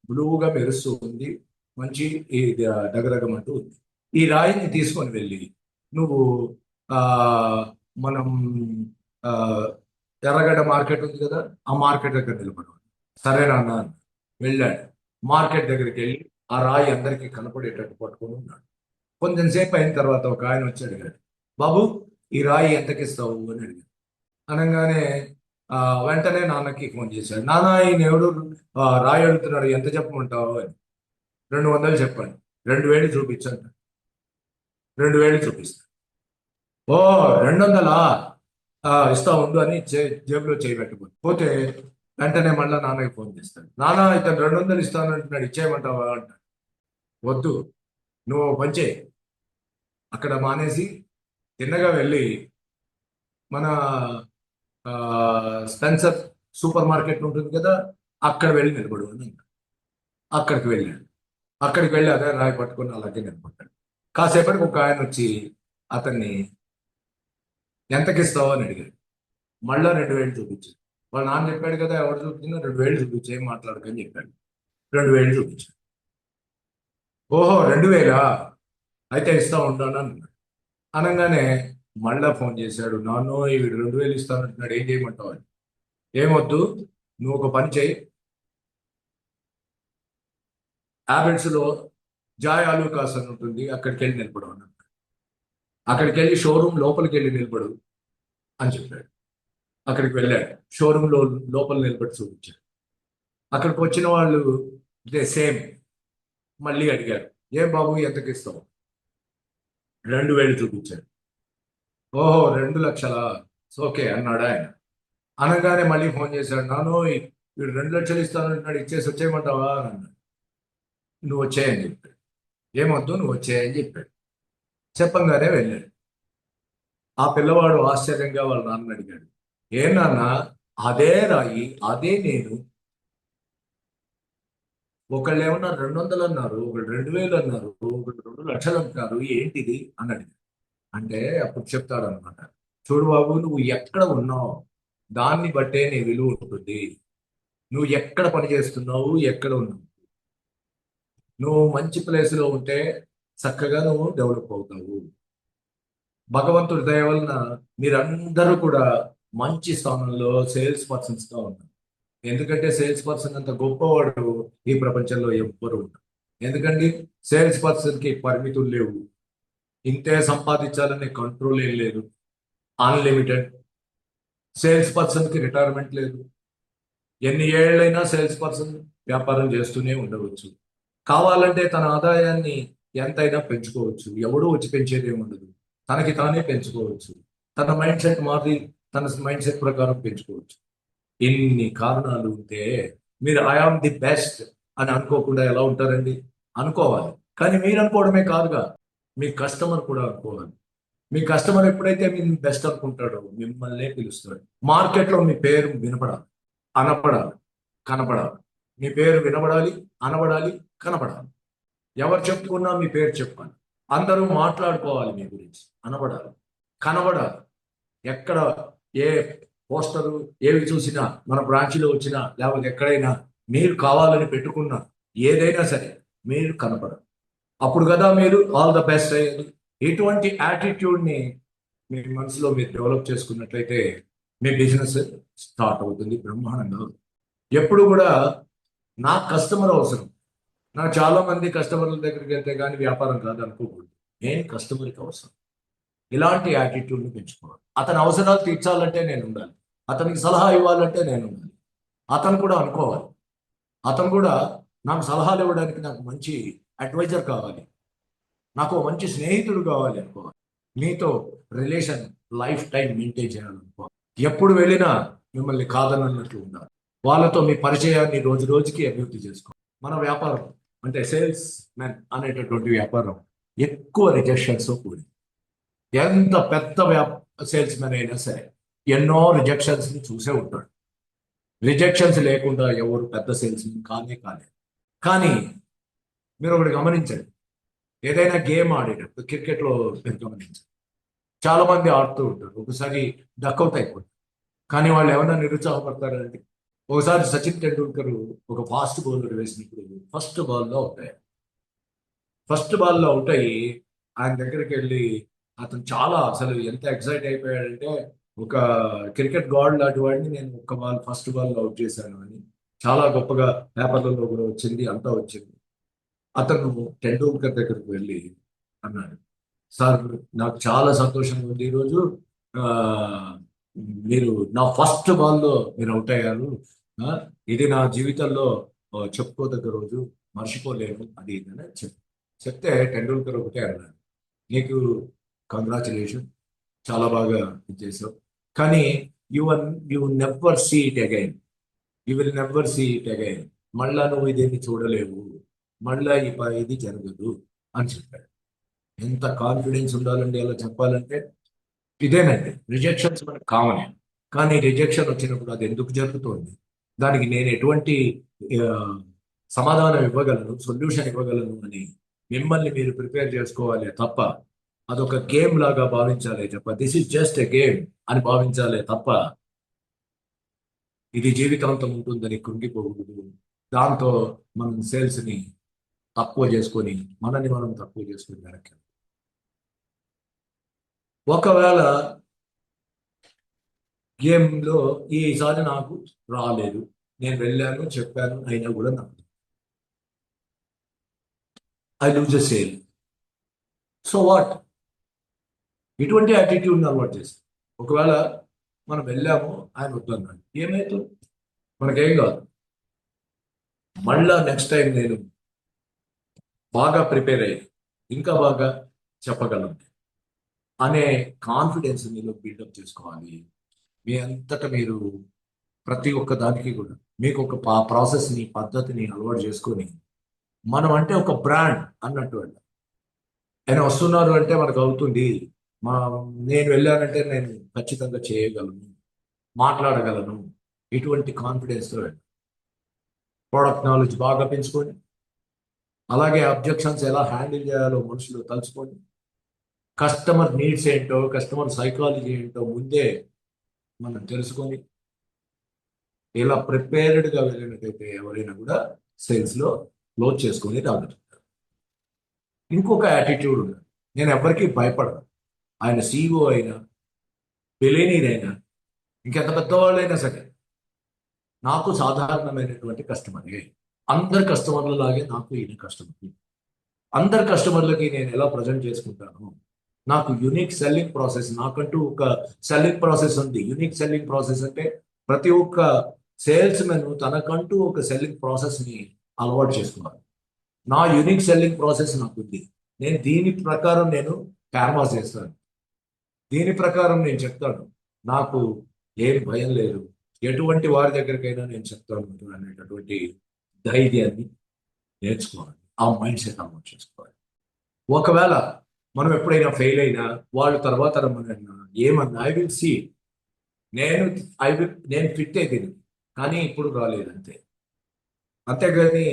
బ్లూగా మెరుస్తూ ఉంది, మంచి ఈ డగరగమంటూ ఉంది. ఈ రాయిని తీసుకొని వెళ్ళి నువ్వు ఆ మనం ఆ ఎర్రగడ్డ మార్కెట్ ఉంది కదా, ఆ మార్కెట్ దగ్గర నిలబడవు. సరేనా అన్న అని వెళ్ళాడు. మార్కెట్ దగ్గరికి వెళ్ళి ఆ రాయి అందరికీ కనపడేటట్టు పట్టుకొని ఉన్నాడు. కొంచెం సేపు అయిన తర్వాత ఒక ఆయన వచ్చి అడిగాడు, బాబు ఈ రాయి ఎంతకిస్తావు అని అడిగాడు. అనగానే వెంటనే నాన్నకి ఫోన్ చేశాడు. నాన్న ఈయన ఎవడు రాయి అడుగుతున్నాడు, ఎంత చెప్పమంటావు అని. 200 చెప్పండి. 2000 చూపించండి. 2000 చూపిస్తాను. ఓ 200 ఇస్తా ఉండు అని జేబులో చేయి పెట్టుకుని పోతే వెంటనే మళ్ళీ నాన్నకి ఫోన్ చేస్తాడు. నాన్న ఇతను 200 ఇస్తాను అంటున్నాడు, ఇచ్చేయమంటావా అంటాడు. వద్దు, నువ్వు ఓ పని చేయి, అక్కడ మానేసి తిన్నగా వెళ్ళి మన స్పెన్సర్ సూపర్ మార్కెట్ ఉంటుంది కదా, అక్కడ వెళ్ళి నిలబడు అని అన్నాడు. అక్కడికి వెళ్ళాడు. అక్కడికి వెళ్ళి అదే రాయి పట్టుకొని అలాగే నిలబడ్డాడు. కాసేపటికి ఒక ఆయన వచ్చి అతన్ని ఎంతకిస్తావు అని అడిగాడు. మళ్ళా 2000 చూపించాడు. వాళ్ళ నాన్న చెప్పాడు కదా, ఎవరు చూపించినా 2000 చూపించి ఏం మాట్లాడకని చెప్పాడు. 2000 చూపించాడు. ఓహో 2000 అయితే ఇస్తా ఉంటాను అన్నాడు. అనగానే మళ్ళా ఫోన్ చేశాడు. నాన్నో వీడు 2000 ఇస్తానంటున్నాడు, ఏం చేయమంటావు అని. ఏమొద్దు, నువ్వు ఒక పని చేయి, హ్యాబిట్స్ లో జాయ్ ఆలూకాస్ అని ఉంటుంది, అక్కడికి వెళ్ళి నిలబడు అన్నాడు. అక్కడికి వెళ్ళి షోరూమ్ లోపలికి వెళ్ళి నిలబడు అని చెప్పాడు. అక్కడికి వెళ్ళాడు. షోరూమ్ లో లోపల నిలబడి చూపించాడు. అక్కడికి వచ్చిన వాళ్ళు ఇదే సేమ్ మళ్ళీ అడిగారు, ఏం బాబు ఎంతకి ఇస్తావు? 2000 చూపించాడు. ఓహో 2 లక్షలా, ఓకే అన్నాడు ఆయన. అనగానే మళ్ళీ ఫోన్ చేశాడు. నాను వీడు 2 లక్షలు ఇస్తానంటున్నాడు, ఇచ్చేసి వచ్చేయమంటావా అని అన్నాడు. నువ్వు వచ్చేయని చెప్పాడు. ఏమొద్దు, నువ్వు వచ్చేయని చెప్పాడు. చెప్పంగానే వెళ్ళాడు. ఆ పిల్లవాడు ఆశ్చర్యంగా వాళ్ళ నాన్న అడిగాడు, ఏ నాన్న, అదే రాయి, అదే నేను, ఒకళ్ళు ఏమన్నా 200 అన్నారు, ఒకళ్ళు 2000 అన్నారు, ఒకళ్ళు 2 లక్షలు అంటున్నారు, ఏంటిది అని అడిగాడు. అంటే అప్పుడు చెప్తాడు అనమాట, చూడు బాబు, నువ్వు ఎక్కడ ఉన్నావు దాన్ని బట్టే నీ విలువ ఉంటుంది. నువ్వు ఎక్కడ పని చేస్తున్నావు, ఎక్కడ ఉన్నావు, నువ్వు మంచి ప్లేస్లో ఉంటే చక్కగా నువ్వు డెవలప్ అవుతావు. భగవంతుడి దయ వలన మీరందరూ కూడా మంచి స్థానంలో సేల్స్ పర్సన్స్ గా ఉన్నారు. ఎందుకంటే సేల్స్ పర్సన్ అంత గొప్పవాడు ఈ ప్రపంచంలో ఎవ్వరు ఉండరు. ఎందుకండి, సేల్స్ పర్సన్ కి పరిమితులు లేవు, ఇంతే సంపాదించాలనే కంట్రోల్ ఏం లేదు, అన్లిమిటెడ్. సేల్స్ పర్సన్ కి రిటైర్మెంట్ లేదు, ఎన్ని ఏళ్ళైనా సేల్స్ పర్సన్ వ్యాపారం చేస్తూనే ఉండవచ్చు. కావాలంటే తన ఆదాయాన్ని ఎంతైనా పెంచుకోవచ్చు, ఎవడూ వచ్చి పెంచేది ఏమి ఉండదు, తనకి తానే పెంచుకోవచ్చు. తన మైండ్ సెట్ మారి తన మైండ్ సెట్ ప్రకారం పెంచుకోవచ్చు. ఇన్ని కారణాలు ఉంటే మీరు ఐ ఆమ్ ది బెస్ట్ అని అనుకోకుండా ఎలా ఉంటారండి? అనుకోవాలి. కానీ మీరు అనుకోవడమే కాదుగా, మీ కస్టమర్ కూడా అనుకోవాలి. మీ కస్టమర్ ఎప్పుడైతే మీరు బెస్ట్ అనుకుంటాడో మిమ్మల్నే పిలుస్తాడు. మార్కెట్లో మీ పేరు వినపడాలి, అనపడాలి, కనపడాలి. మీ పేరు వినబడాలి, అనబడాలి, కనపడాలి. ఎవరు చెప్పుకున్నా మీ పేరు చెప్పాలి. అందరూ మాట్లాడుకోవాలి మీ గురించి, అనబడాలి, కనబడాలి. ఎక్కడ ఏ పోస్టరు ఏవి చూసినా, మన బ్రాంచ్లో వచ్చినా, లేకపోతే ఎక్కడైనా మీరు కావాలని పెట్టుకున్నా, ఏదైనా సరే మీరు కనపడాలి. అప్పుడు కదా మీరు ఆల్ ద బెస్ట్ అయ్యేది. ఇటువంటి యాటిట్యూడ్ని మీ మనసులో మీరు డెవలప్ చేసుకున్నట్లయితే మీ బిజినెస్ స్టార్ట్ అవుతుంది బ్రహ్మాండంగా. ఎప్పుడు కూడా నాకు కస్టమర్ అవసరం, నాకు చాలా మంది కస్టమర్ల దగ్గరికి వెళ్తే కానీ వ్యాపారం కాదు అనుకోకూడదు. నేను కస్టమర్కి అవసరం. ఇలాంటి యాటిట్యూడ్ని పెంచుకోవాలి. అతని అవసరాలు తీర్చాలంటే నేను ఉండాలి, అతనికి సలహా ఇవ్వాలంటే నేను ఉండాలి, అతను కూడా అనుకోవాలి అతను కూడా నాకు సలహాలు ఇవ్వడానికి నాకు మంచి అడ్వైజర్ కావాలి, నాకు ఓ మంచి స్నేహితుడు కావాలి అనుకోవాలి, మీతో రిలేషన్ లైఫ్ టైం మెయింటైన్ చేయాలనుకోవాలి, ఎప్పుడు వెళ్ళినా మిమ్మల్ని కాదనన్నట్లు ఉండాలి, వాళ్ళతో మీ పరిచయాన్ని రోజు రోజుకి అభివృద్ధి చేసుకోవాలి. మన వ్యాపారం అంటే సేల్స్ మెన్ అనేటటువంటి వ్యాపారం ఎక్కువ రిజెక్షన్స్ కూడి, ఎంత పెద్ద సేల్స్ మెన్ అయినా సరే ఎన్నో రిజెక్షన్స్ ని చూసే ఉంటాడు. రిజెక్షన్స్ లేకుండా ఎవరు పెద్ద సేల్స్ మెన్ కానే కాలేదు. కానీ మీరు ఒకటి గమనించండి, ఏదైనా గేమ్ ఆడేటప్పుడు క్రికెట్లో మీరు గమనించండి, చాలా మంది ఆడుతూ ఉంటారు, ఒకసారి డక్అవుట్ అయిపోతారు, కానీ వాళ్ళు ఏమైనా నిరుత్సాహపడతారంటే, ఒకసారి సచిన్ టెండూల్కర్ ఒక ఫాస్ట్ బౌలర్ వేసినప్పుడు ఫస్ట్ బాల్లో అవుట్ అయ్యి ఆయన దగ్గరికి వెళ్ళి అతను చాలా అసలు ఎంత ఎక్సైట్ అయిపోయాడంటే, ఒక క్రికెట్ గాడ్ లాంటి వాడిని నేను ఫస్ట్ బాల్ అవుట్ చేశాను అని చాలా గొప్పగా పేపర్లలో కూడా వచ్చింది, అంతా వచ్చింది. అతను టెండూల్కర్ దగ్గరికి వెళ్ళి అన్నాడు, సార్ నాకు చాలా సంతోషంగా ఉంది ఈరోజు, ఆ, మీరు నా ఫస్ట్ బాల్లో మీరు అవుట్ అయ్యారు, ఆ, ఇది నా జీవితంలో చెప్పుకోదగ్గ రోజు, మర్చిపోలేను అది ఇది అని చెప్తే టెండూల్కర్ ఒకటే అన్నాడు, నీకు కంగ్రాచులేషన్, చాలా బాగా ఇది చేసావు, కానీ you you never see it again, you will never see it again, మళ్ళా నువ్వు ఇదేమి చూడలేవు, మళ్ళా ఇది జరగదు అని చెప్పాడు. ఎంత కాన్ఫిడెన్స్ ఉండాలండి అలా చెప్పాలంటే. ఇదేనండి, రిజెక్షన్స్ మనకు కామనే, కానీ రిజెక్షన్ వచ్చినప్పుడు అది ఎందుకు జరుగుతోంది, దానికి నేను ఎటువంటి ఆ, సమాధానం ఇవ్వగలను, సొల్యూషన్ ఇవ్వగలను అని మిమ్మల్ని మీరు ప్రిపేర్ చేసుకోవాలి తప్ప, అదొక గేమ్ లాగా భావించాలి తప్ప, this is just a game అని భావించాలి తప్ప, ఇది జీవితాంతం ఉంటుందని కృంగిపోకూడదు. దాంతో మనం సేల్స్ని తక్కువ చేసుకొని మనల్ని మనం తక్కువ చేసుకొని వెనక్కి. ఒకవేళ గేమ్లో ఈసారి నాకు రాలేదు, నేను వెళ్ళాను చెప్పాను అయినా కూడా నాకు I lose a sale, so what, ఇటువంటి యాటిట్యూడ్ని అలవాటు చేస్తాం. ఒకవేళ మనం వెళ్ళాము ఆయన వద్దన్నాడు, ఏమైతుంది, మనకేం కాదు, మళ్ళా నెక్స్ట్ టైం నేను బాగా ప్రిపేర్ అయ్యి ఇంకా బాగా చెప్పగలను అనే కాన్ఫిడెన్స్ మీలో బిల్డప్ చేసుకోవాలి. మీ అంతటా మీరు ప్రతి ఒక్క దానికి కూడా మీకు ఒక ప్రాసెస్ని పద్ధతిని అలవాటు చేసుకొని, మనం అంటే ఒక బ్రాండ్ అన్నట్టు వెళ్ళాలి. ఆయన వస్తున్నారు అంటే మనకు అవుతుంది, మా నేను వెళ్ళానంటే నేను ఖచ్చితంగా చేయగలను, మాట్లాడగలను, ఇటువంటి కాన్ఫిడెన్స్తో వెళ్ళాలి. ప్రోడక్ట్ నాలెడ్జ్ బాగా పెంచుకొని, అలాగే అబ్జెక్షన్స్ ఎలా హ్యాండిల్ చేయాలో మనుషులు తలుచుకొని, కస్టమర్ నీడ్స్ ఏంటో కస్టమర్ సైకాలజీ ఏంటో ముందే మనం తెలుసుకొని, ఇలా ప్రిపేర్డ్గా వెళ్ళినట్టయితే ఎవరైనా కూడా సేల్స్లో క్లోజ్ చేసుకొని రాగలుగుతారు. ఇంకొక యాటిట్యూడ్ ఉంది, నేను ఎవరికి భయపడను, ఆయన CEO అయినా బిలేనీర్ అయినా ఇంకెంత పెద్దవాళ్ళైనా సరే నాకు సాధారణమైనటువంటి కస్టమరే, అందరు కస్టమర్ల లాగే నాకు ఈయన కస్టమర్, అందరు కస్టమర్లకి నేను ఎలా ప్రజెంట్ చేసుకుంటాను, నాకు యునిక్ సెల్లింగ్ ప్రాసెస్, నాకంటూ ఒక సెల్లింగ్ ప్రాసెస్ ఉంది. యునిక్ సెల్లింగ్ ప్రాసెస్ అంటే ప్రతి ఒక్క సేల్స్ మెన్ తనకంటూ ఒక సెల్లింగ్ ప్రాసెస్ని అలవాటు చేసుకోవాలి. నా యునిక్ సెల్లింగ్ ప్రాసెస్ నాకు ఉంది, నేను దీని ప్రకారం నేను క్యాన్వాస్ చేస్తాను, దీని ప్రకారం నేను చెప్తాను, నాకు ఏం భయం లేదు, ఎటువంటి వారి దగ్గరికైనా నేను చెప్తాను అనేటటువంటి ధైర్యాన్ని నేర్చుకోవాలి, ఆ మైండ్ సెట్ అలవాటు చేసుకోవాలి. ఒకవేళ మనం ఎప్పుడైనా ఫెయిల్ అయినా వాళ్ళు తర్వాత రమ్మన్నా ఏమన్నా ఐ విల్ సీ, నేను ఫిట్ అయిపోయింది కానీ ఇప్పుడు రాలేదు అంతే, అంతేగాని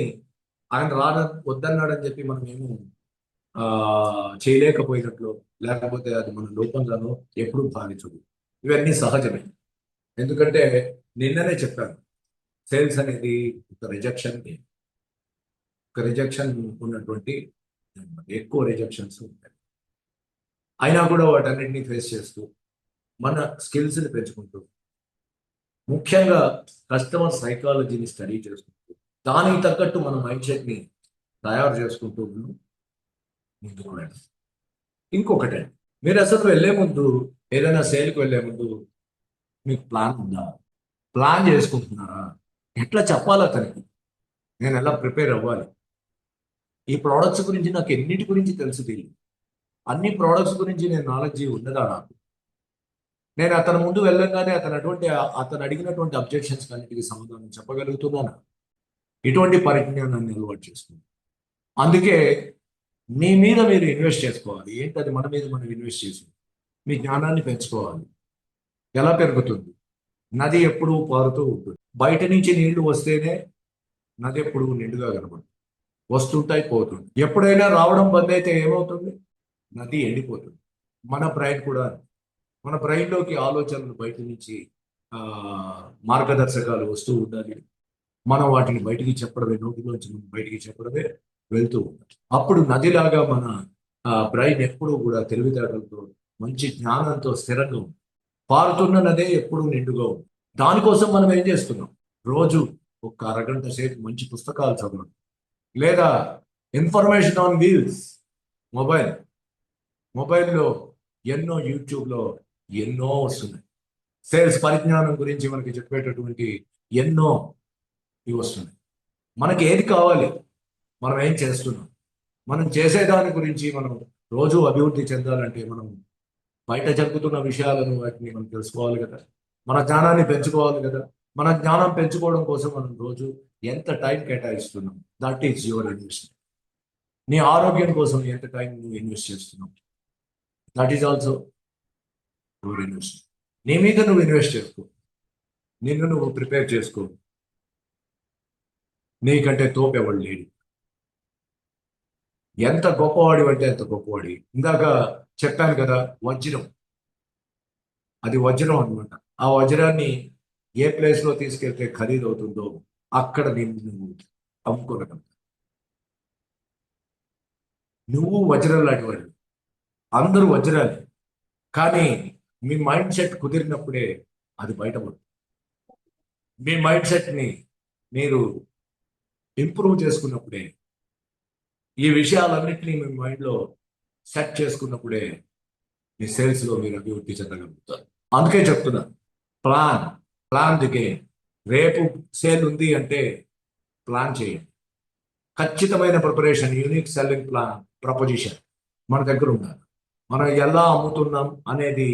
ఆయన వద్దన్నాడని చెప్పి మనం ఏమో చేయలేకపోయినట్లు, లేకపోతే అది మన లోపంగానో ఎప్పుడు భావించదు. ఇవన్నీ సహజమే, ఎందుకంటే నిన్ననే చెప్పాను, సేల్స్ అనేది ఒక రిజెక్షన్ ఉన్నటువంటి, ఎక్కువ రిజెక్షన్స్ ఉంటాయి. అయినా కూడా వాటన్నిటిని ఫేస్ చేస్తూ మన స్కిల్స్ని పెంచుకుంటూ, ముఖ్యంగా కస్టమర్ సైకాలజీని స్టడీ చేసుకుంటూ, దానికి తగ్గట్టు మన మైండ్ సెట్ని తయారు చేసుకుంటూ ముందుకు వెళ్ళాలి. ఇంకొకటే, మీరు అసలు వెళ్ళే ముందు, ఏదైనా సేల్కి వెళ్ళే ముందు మీకు ప్లాన్ ఉందా, ప్లాన్ చేసుకుంటున్నారా, ఎట్లా చెప్పాలి అతనికి, నేను ఎలా ప్రిపేర్ అవ్వాలి, ఈ ప్రోడక్ట్స్ గురించి నాకు ఎన్నిటి గురించి తెలుసు తెలియదు, అన్ని ప్రోడక్ట్స్ గురించి నేను నాలెడ్జ్ ఉన్నదా నాకు, నేను అతని ముందు వెళ్ళగానే అతను అడిగినటువంటి అబ్జెక్షన్స్ అన్నిటికీ సమాధానం చెప్పగలుగుతున్నాను. ఇటువంటి పరిజ్ఞానాన్ని అలవాటు చేసుకున్నాను. అందుకే మీ మీద మీరు ఇన్వెస్ట్ చేసుకోవాలి. ఏంటది? మన మీద మనం ఇన్వెస్ట్ చేసి మీ జ్ఞానాన్ని పెంచుకోవాలి. ఎలా పెరుగుతుంది? నది ఎప్పుడూ పారుతూ ఉంటుంది. బయట నుంచి నీళ్లు వస్తేనే నది ఎప్పుడు నిండుగా కనబడుతుంది. వస్తుంటాయి, పోతుంది. ఎప్పుడైనా రావడం బంద్ అయితే ఏమవుతుంది? నది ఎండిపోతుంది. మన బ్రెయిన్ కూడా, మన బ్రెయిన్లోకి ఆలోచనలు బయట నుంచి ఆ మార్గదర్శకాలు వస్తూ ఉండాలి. మనం వాటిని బయటికి చెప్పడమే, నోటిలోంచి మనం బయటికి చెప్పడమే వెళ్తూ ఉండాలి. అప్పుడు నదిలాగా మన బ్రెయిన్ ఎప్పుడూ కూడా తెలివితేటలతో, మంచి జ్ఞానంతో స్థిరంగా ఉంది. పారుతున్న నదే ఎప్పుడూ నిండుగా ఉంది. దానికోసం మనం ఏం చేస్తున్నాం? రోజు ఒక అరగంట సేపు మంచి పుస్తకాలు చదవడం, లేదా ఇన్ఫర్మేషన్ ఆన్ వీల్స్, మొబైల్లో ఎన్నో, యూట్యూబ్లో ఎన్నో వస్తున్నాయి. సేల్స్ పరిజ్ఞానం గురించి మనకి చెప్పేటటువంటి ఎన్నో ఇవి వస్తున్నాయి. మనకి ఏది కావాలి, మనం ఏం చేస్తున్నాం, మనం చేసేదాని గురించి మనం రోజు అభివృద్ధి చెందాలంటే మనం బయట జరుగుతున్న విషయాలను వాటిని మనం తెలుసుకోవాలి కదా, మన జ్ఞానాన్ని పెంచుకోవాలి కదా. మన జ్ఞానం పెంచుకోవడం కోసం మనం రోజు ఎంత టైం కేటాయిస్తున్నాం, దట్ ఈస్ యువర్ ఇన్వెస్ట్మెంట్. నీ ఆరోగ్యం కోసం ఎంత టైం నువ్వు ఇన్వెస్ట్ చేస్తున్నావు, that is also your investment. నీ మీద నువ్వు ఇన్వెస్ట్ చేసుకో, నిన్ను నువ్వు ప్రిపేర్ చేసుకో. నీకంటే తోపెవడు లేడు. ఎంత గొప్పవాడి అంటే ఎంత గొప్పవాడి. ఇందాక చెప్పాను కదా, వజ్రం, అది వజ్రం అనమాట. ఆ వజ్రాన్ని ఏ ప్లేస్లో తీసుకెళ్తే ఖరీదు అవుతుందో అక్కడ నువ్వు అమ్ముకోగలవు. నువ్వు వజ్రం లాంటి వాడు, అందరూ వజ్రాలు. కానీ మీ మైండ్ సెట్ కుదిరినప్పుడే అది బయటపడుతుంది. మీ మైండ్ సెట్ని మీరు ఇంప్రూవ్ చేసుకున్నప్పుడే, ఈ విషయాలన్నింటినీ మీ మైండ్లో సెట్ చేసుకున్నప్పుడే మీ సేల్స్లో మీరు అభివృద్ధి చెందగలుగుతారు. అందుకే చెప్తున్నా, ప్లాన్ ది గేమ్. రేపు సేల్ ఉంది అంటే ప్లాన్ చేయండి. ఖచ్చితమైన preparation, unique selling plan, proposition మన దగ్గర ఉండాలి. మనం ఎలా అమ్ముతున్నాం అనేది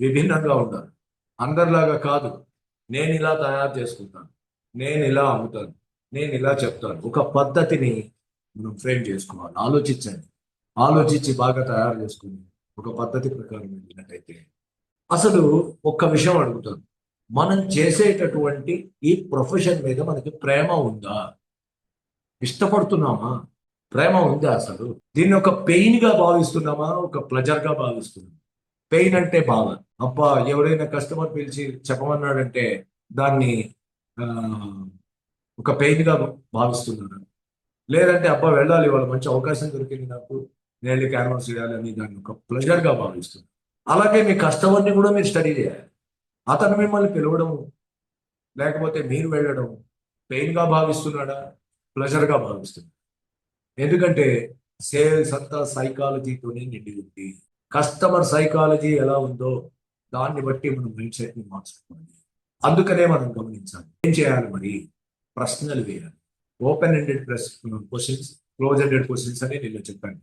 విభిన్నంగా ఉండాలి. అందరిలాగా కాదు, నేను ఇలా తయారు చేసుకుంటాను, నేను ఇలా అమ్ముతాను, నేను ఇలా చెప్తాను. ఒక పద్ధతిని మనం ఫ్రేమ్ చేసుకోవాలి. ఆలోచించి బాగా తయారు చేసుకుని ఒక పద్ధతి ప్రకారం వెళ్ళినట్టయితే, అసలు ఒక్క విషయం అడుగుతాను, మనం చేసేటటువంటి ఈ ప్రొఫెషన్ మీద మనకి ప్రేమ ఉందా? ఇష్టపడుతున్నామా? ప్రేమ ఉందా? అసలు దీన్ని ఒక పెయిన్ గా భావిస్తున్నామా, ఒక ప్లెజర్ గా భావిస్తున్నామా? పెయిన్ అంటే బాధ. అబ్బా, ఎవరైనా కస్టమర్ పిలిచి చెప్పమన్నాడంటే దాన్ని ఆ, ఒక పెయిన్ గా భావిస్తున్నాను. లేదంటే అబ్బా వెళ్ళాలి, వాళ్ళ మంచి అవకాశం దొరికింది నాకు, నేను వెళ్ళి క్యాన్వాస్ చేయాలని దాన్ని ఒక ప్లెజర్ గా భావిస్తున్నాను. అలాగే మీ కస్టమర్ని కూడా మీరు స్టడీ చేయాలి. అతను మిమ్మల్ని పిలవడం, లేకపోతే మీరు వెళ్ళడం పెయిన్ గా భావిస్తున్నాడా, ప్లెజర్ గా భావిస్తున్నాడా? ఎందుకంటే సేల్స్ అంతా సైకాలజీతోనే నిండి ఉంది. కస్టమర్ సైకాలజీ ఎలా ఉందో దాన్ని బట్టి మనం మైండ్ సెట్ ని మార్చుకోవాలి. అందుకనే మనం గమనించాలి. ఏం చేయాలి మరి? ప్రశ్నలు వేయాలి. Open ended questions, close ended questions అని నేను చెప్పాను.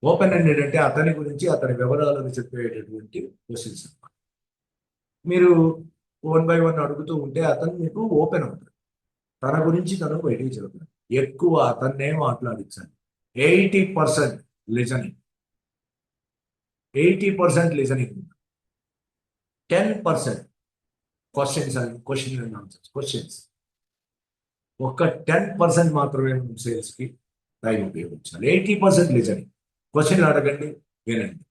ఓపెన్ ఎండెడ్ అంటే అతని గురించి, అతని వివరాలను చెప్పేటటువంటి క్వశ్చన్స్ అన్నమాట. మీరు 1 by 1 అడుగుతూ ఉంటే అతను మీకు ఓపెన్ అవుతాడు. తన గురించి తను బయటికి చెబుతాడు. ఎక్కువ అతన్నే మాట్లాడించాలి. 80% listening, 80% listening, 10% question and answers, questions. ఒక 10% మాత్రమే మనం సేల్స్కి టైం ఉపయోగించాలి. 80% లిజనింగ్. క్వశ్చన్లు అడగండి, వినండి.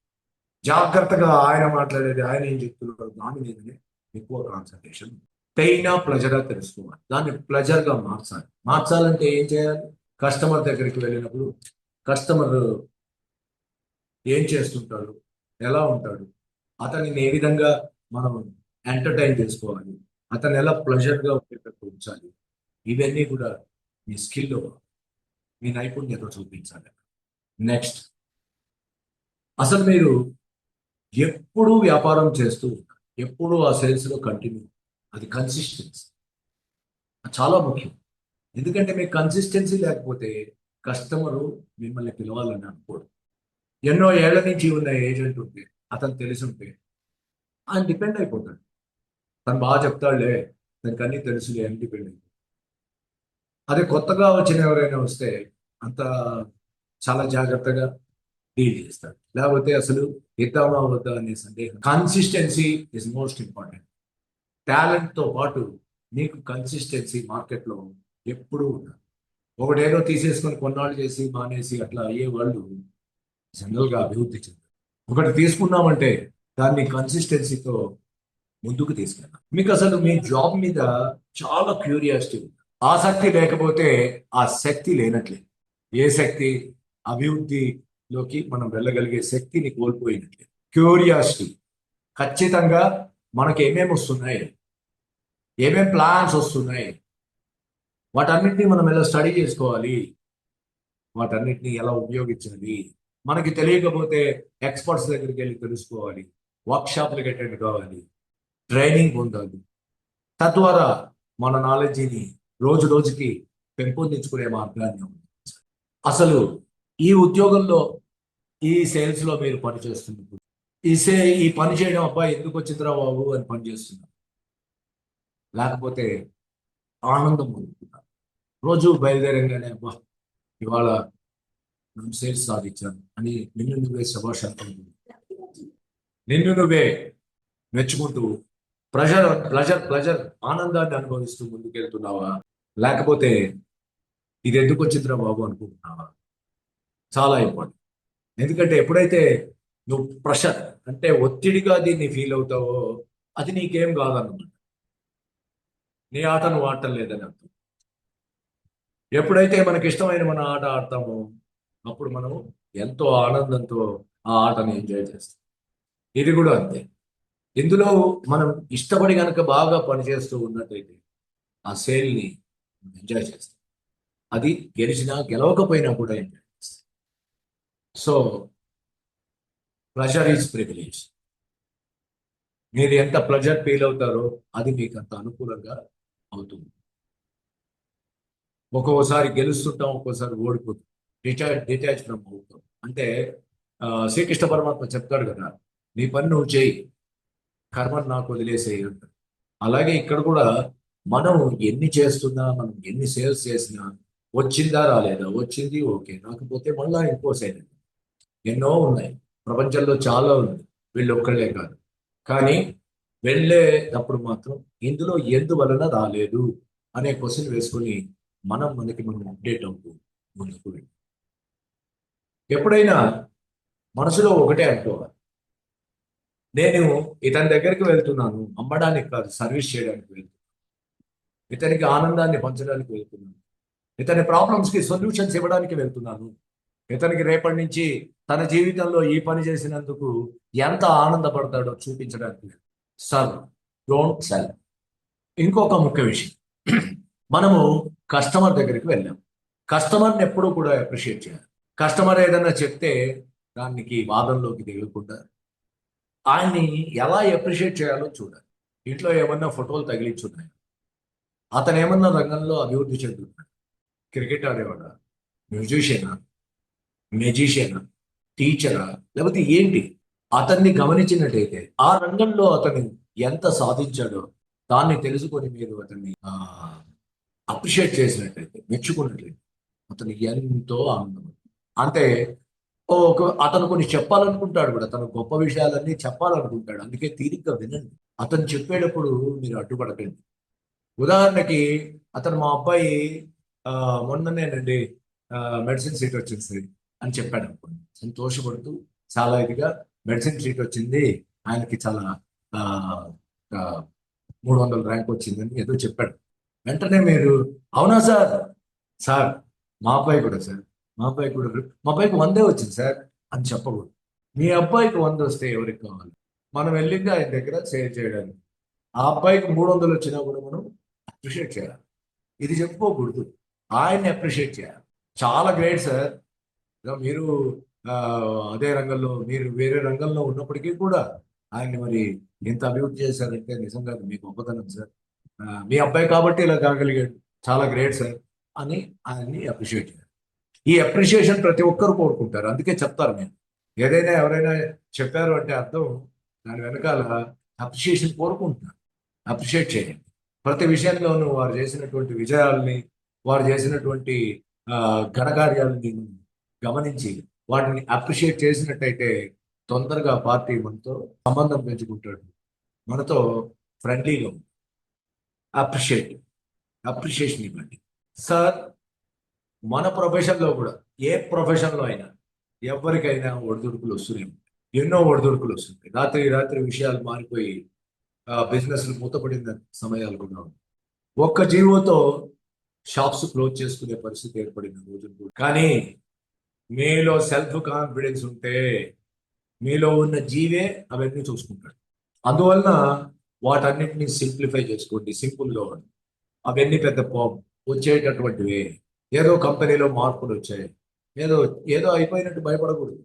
జాగ్రత్తగా ఆయన మాట్లాడేది, ఆయన ఏం చెప్తున్నారు దాని మీదనే ఎక్కువ కాన్సన్ట్రేషన్. పెయినా ప్లెజరా తెలుసుకోవాలి. దాన్ని ప్లెజర్గా మార్చాలంటే ఏం చేయాలి? కస్టమర్ దగ్గరికి వెళ్ళినప్పుడు కస్టమర్ ఏం చేస్తుంటాడు, ఎలా ఉంటాడు, అతనిని ఏ విధంగా మనం ఎంటర్టైన్ చేసుకోవాలి, అతను ఎలా ప్లెజర్గా ఉండేటట్టు ఉంచాలి, ఇవన్నీ కూడా మీ స్కిల్లో, మీ నైపుణ్యత చూపించాలి. నెక్స్ట్, అసలు మీరు ఎప్పుడూ వ్యాపారం చేస్తూ ఉంటారు, ఎప్పుడూ ఆ సేల్స్లో కంటిన్యూ, అది కన్సిస్టెన్సీ చాలా ముఖ్యం. ఎందుకంటే మీకు కన్సిస్టెన్సీ లేకపోతే కస్టమరు మిమ్మల్ని పిలవాలని అనుకోడు. ఎన్నో ఏళ్ల నుంచి ఉన్న ఏజెంట్ ఉంటే, అతను తెలిసి ఉంటే ఆయన డిపెండ్ అయిపోతాడు. తను బాగా చెప్తాడులే, తనకు అన్నీ తెలుసులే అని డిపెండ్ అయిపోతాడు. అదే కొత్తగా వచ్చిన ఎవరైనా వస్తే అంత చాలా జాగ్రత్తగా డీల్ చేస్తాడు. లేకపోతే అసలు ఇద్దామా వద్దా అనే సందేహం. Consistency is most important. టాలెంట్తో పాటు మీకు కన్సిస్టెన్సీ మార్కెట్లో ఎప్పుడూ ఉండాలి. ఒకటేదో తీసేసుకొని కొన్నాళ్ళు చేసి మానేసి అట్లా అయ్యే వాళ్ళు జనరల్గా అభివృద్ధి చెందారు. ఒకటి తీసుకున్నామంటే దాన్ని కన్సిస్టెన్సీతో ముందుకు తీసుకెళ్ళాలి. మీకు అసలు మీ జాబ్ మీద చాలా క్యూరియాసిటీ ఉంది. ఆసక్తి లేకపోతే ఆ శక్తి లేనట్లే. ఏ శక్తి? అభివృద్ధిలోకి మనం వెళ్ళగలిగే శక్తిని కోల్పోయినట్లే. క్యూరియాసిటీ, ఖచ్చితంగా మనకి ఏమేమి వస్తున్నాయి, ఏమేం ప్లాన్స్ వస్తున్నాయి, వాటన్నిటిని మనం ఎలా స్టడీ చేసుకోవాలి, వాటన్నిటిని ఎలా ఉపయోగించాలి. మనకి తెలియకపోతే ఎక్స్పర్ట్స్ దగ్గరికి వెళ్ళి తెలుసుకోవాలి, వర్క్షాప్లకు అటెండ్ కావాలి, ట్రైనింగ్ పొందాలి. తద్వారా మన నాలెడ్జిని రోజు రోజుకి పెంపొందించుకునే మార్గాన్ని ఉంది. అసలు ఈ ఉద్యోగంలో, ఈ సేల్స్లో మీరు పని చేస్తున్నప్పుడు ఈ పని చేయడం అబ్బాయి ఎందుకు వచ్చిందిరా బాబు అని పని చేస్తున్నారు, లేకపోతే ఆనందం పొందుతున్నారు. రోజు బయలుదేరంగానే అబ్బా ఇవాళ మనం సేల్స్ సాధించాను అని నిన్ను నువ్వే శభాష్ అనుకుంటున్నావు, నిన్ను నువ్వే మెచ్చుకుంటూ ప్రెషర్ ప్లెజర్ ప్లెజర్ ఆనందాన్ని అనుభవిస్తూ ముందుకెళ్తున్నావా, లేకపోతే ఇది ఎందుకు వచ్చిందిరా బాబు అనుకుంటున్నావా? చాలా ఇంపార్టెంట్. ఎందుకంటే ఎప్పుడైతే నువ్వు ప్రెషర్ అంటే ఒత్తిడిగా దీన్ని ఫీల్ అవుతావో అది నీకేం కాదన్నమాట. నీ ఆట నువ్వు ఆడటం లేదని అర్థం. ఎప్పుడైతే మనకి ఇష్టమైన మన ఆట ఆడతామో అప్పుడు మనం ఎంతో ఆనందంతో ఆ ఆటని ఎంజాయ్ చేస్తాం. ఇది కూడా అంతే. ఇందులో మనం ఇష్టపడి కనుక బాగా పనిచేస్తూ ఉన్నట్టయితే ఆ సేల్ని ఎంజాయ్ చేస్తాం. అది గెలిచినా గెలవకపోయినా కూడా ఎంజాయ్ చేస్తాం. So pleasure is privilege. మీరు ఎంత ప్లెజర్ ఫీల్ అవుతారో అది మీకు అంత అనుకూలంగా అవుతుంది. ఒక్కొక్కసారి గెలుస్తుంటాం, ఒక్కోసారి ఓడిపోతాం. డిటాచ్ ఫ్రమ్ అవుతాం. అంటే శ్రీకృష్ణ పరమాత్మ చెప్తాడు కదా, నీ పని నువ్వు చేయి, కర్మను నాకు వదిలేసేయి అంటాడు. అలాగే ఇక్కడ కూడా మనం ఎన్ని చేస్తున్నా, మనం ఎన్ని సేల్స్ చేసినా వచ్చిందా రాలేదా, వచ్చింది ఓకే, రాకపోతే మళ్ళా ఇంకో సైడ్. ఎన్నో ఉన్నాయి ప్రపంచంలో, చాలా ఉంది, వీళ్ళు ఒక్కళ్ళే కాదు. కానీ వెళ్ళేటప్పుడు మాత్రం ఇందులో ఎందువలన రాలేదు అనే క్వశ్చన్ వేసుకొని మనకి మనం అప్డేట్ అవుతూ ముందుకు వెళ్ళి ఎప్పుడైనా మనసులో ఒకటే అనుకోవాలి, నేను ఇతని దగ్గరికి వెళ్తున్నాను అమ్మడానికి కాదు, సర్వీస్ చేయడానికి వెళ్తున్నాను, ఇతనికి ఆనందాన్ని పంచడానికి వెళ్తున్నాను, ఇతని ప్రాబ్లమ్స్కి సొల్యూషన్స్ ఇవ్వడానికి వెళ్తున్నాను, ఇతనికి రేపటి నుంచి తన జీవితంలో ఈ పని చేసినందుకు ఎంత ఆనందపడతాడో చూపించడానికి. Serve, don't sell. ఇంకొక ముఖ్య విషయం, మనము కస్టమర్ దగ్గరికి వెళ్ళాం. కస్టమర్ని ఎప్పుడూ కూడా అప్రిషియేట్ చేయాలి. కస్టమర్ ఏదైనా చెప్తే దానికి వాదనలోకి దిగకుండా ఆయన్ని ఎలా అప్రిషియేట్ చేయాలో చూడాలి. ఇంట్లో ఏమన్నా ఫోటోలు తగిలించున్నాయి, అతను ఏమన్నా రంగంలో అభివృద్ధి చెందుతున్నాడు, క్రికెట్ ఆడేవాడా, మ్యూజిషియనా, మెజిషియనా, టీచరా, లేకపోతే ఏంటి, అతన్ని గమనించినట్టయితే ఆ రంగంలో అతను ఎంత సాధించాడో దాన్ని తెలుసుకొని మీరు అతన్ని అప్రిషియేట్ చేసినట్లయితే, మెచ్చుకున్నట్లయితే అతను ఎంతో ఆనందం. అంటే అతను కొన్ని చెప్పాలనుకుంటాడు కూడా, తన గొప్ప విషయాలన్నీ చెప్పాలనుకుంటాడు. అందుకే తీరిగ్గా వినండి. అతను చెప్పేటప్పుడు మీరు అడ్డుపడకండి. ఉదాహరణకి అతను మా అబ్బాయి మొన్ననేనండి మెడిసిన్ సీట్ వచ్చింది అని చెప్పాడు అనుకోండి, సంతోషపడుతూ చాలా ఇదిగా మెడిసిన్ సీట్ వచ్చింది, ఆయనకి చాలా 300 ర్యాంక్ వచ్చిందని ఏదో చెప్పాడు. వెంటనే మీరు అవునా సార్, సార్ మా అబ్బాయి కూడా సార్, మా అబ్బాయికి 100 వచ్చింది సార్ అని చెప్పకూడదు. మీ అబ్బాయికి 100 వస్తే ఎవరికి కావాలి? మనం వెళ్ళింది ఆయన దగ్గర సేల్ చేయడానికి. ఆ అబ్బాయికి 300 వచ్చినా కూడా మనం అప్రిషియేట్ చేయాలి. ఇది చెప్పుకోకూడదు, ఆయన్ని అప్రిషియేట్ చేయాలి. చాలా గ్రేట్ సార్, మీరు అదే రంగంలో, మీరు వేరే రంగంలో ఉన్నప్పటికీ కూడా ఆయన్ని మరి ఎంత అభివృద్ధి చేశారంటే నిజంగా మీ గొప్పతనం సార్. మీ అబ్బాయి కాబట్టి ఇలా కాగలిగాడు, చాలా గ్రేట్ సార్ అని ఆయన్ని అప్రిషియేట్ చేయాలి. ఈ అప్రిషియేషన్ ప్రతి ఒక్కరు కోరుకుంటారు. అందుకే చెప్తారు నేను ఏదైనా ఎవరైనా చెప్పారు అంటే అర్థం దాని వెనకాల అప్రిషియేషన్ కోరుకుంటున్నారు. అప్రిషియేట్ చేయండి. ప్రతి విషయంలోనూ వారు చేసినటువంటి విజయాల్ని, వారు చేసినటువంటి ఘనకార్యాలని గమనించి వాటిని అప్రిషియేట్ చేసినట్టయితే తొందరగా పార్టీ మనతో సంబంధం పెంచుకుంటాడు, మనతో ఫ్రెండ్లీగా అప్రిషియేట్ అప్రిషియేషన్ ఇవ్వండి. సార్, మన ప్రొఫెషన్లో కూడా ఏ ప్రొఫెషన్లో అయినా ఎవరికైనా ఒడిదుడుకులు వస్తూనే ఉంటాయి. ఎన్నో ఒడిదుడుకులు వస్తుంటాయి. రాత్రి రాత్రి విషయాలు మారిపోయి బిజినెస్లు మూతపడిన సమయాలు కూడా ఉన్నాయి. ఒక్క జీవోతో షాప్స్ క్లోజ్ చేసుకునే పరిస్థితి ఏర్పడిన రోజులు కూడా. కానీ మీలో సెల్ఫ్ కాన్ఫిడెన్స్ ఉంటే మీలో ఉన్న జీవే అవన్నీ చూసుకుంటాడు. అందువలన వాటన్నిటిని సింప్లిఫై చేసుకోండి. సింపుల్గా ఉండి అవన్నీ పెద్ద వచ్చేటటువంటివి. ఏదో కంపెనీలో మార్పులు వచ్చాయి, ఏదో ఏదో అయిపోయినట్టు భయపడకూడదు.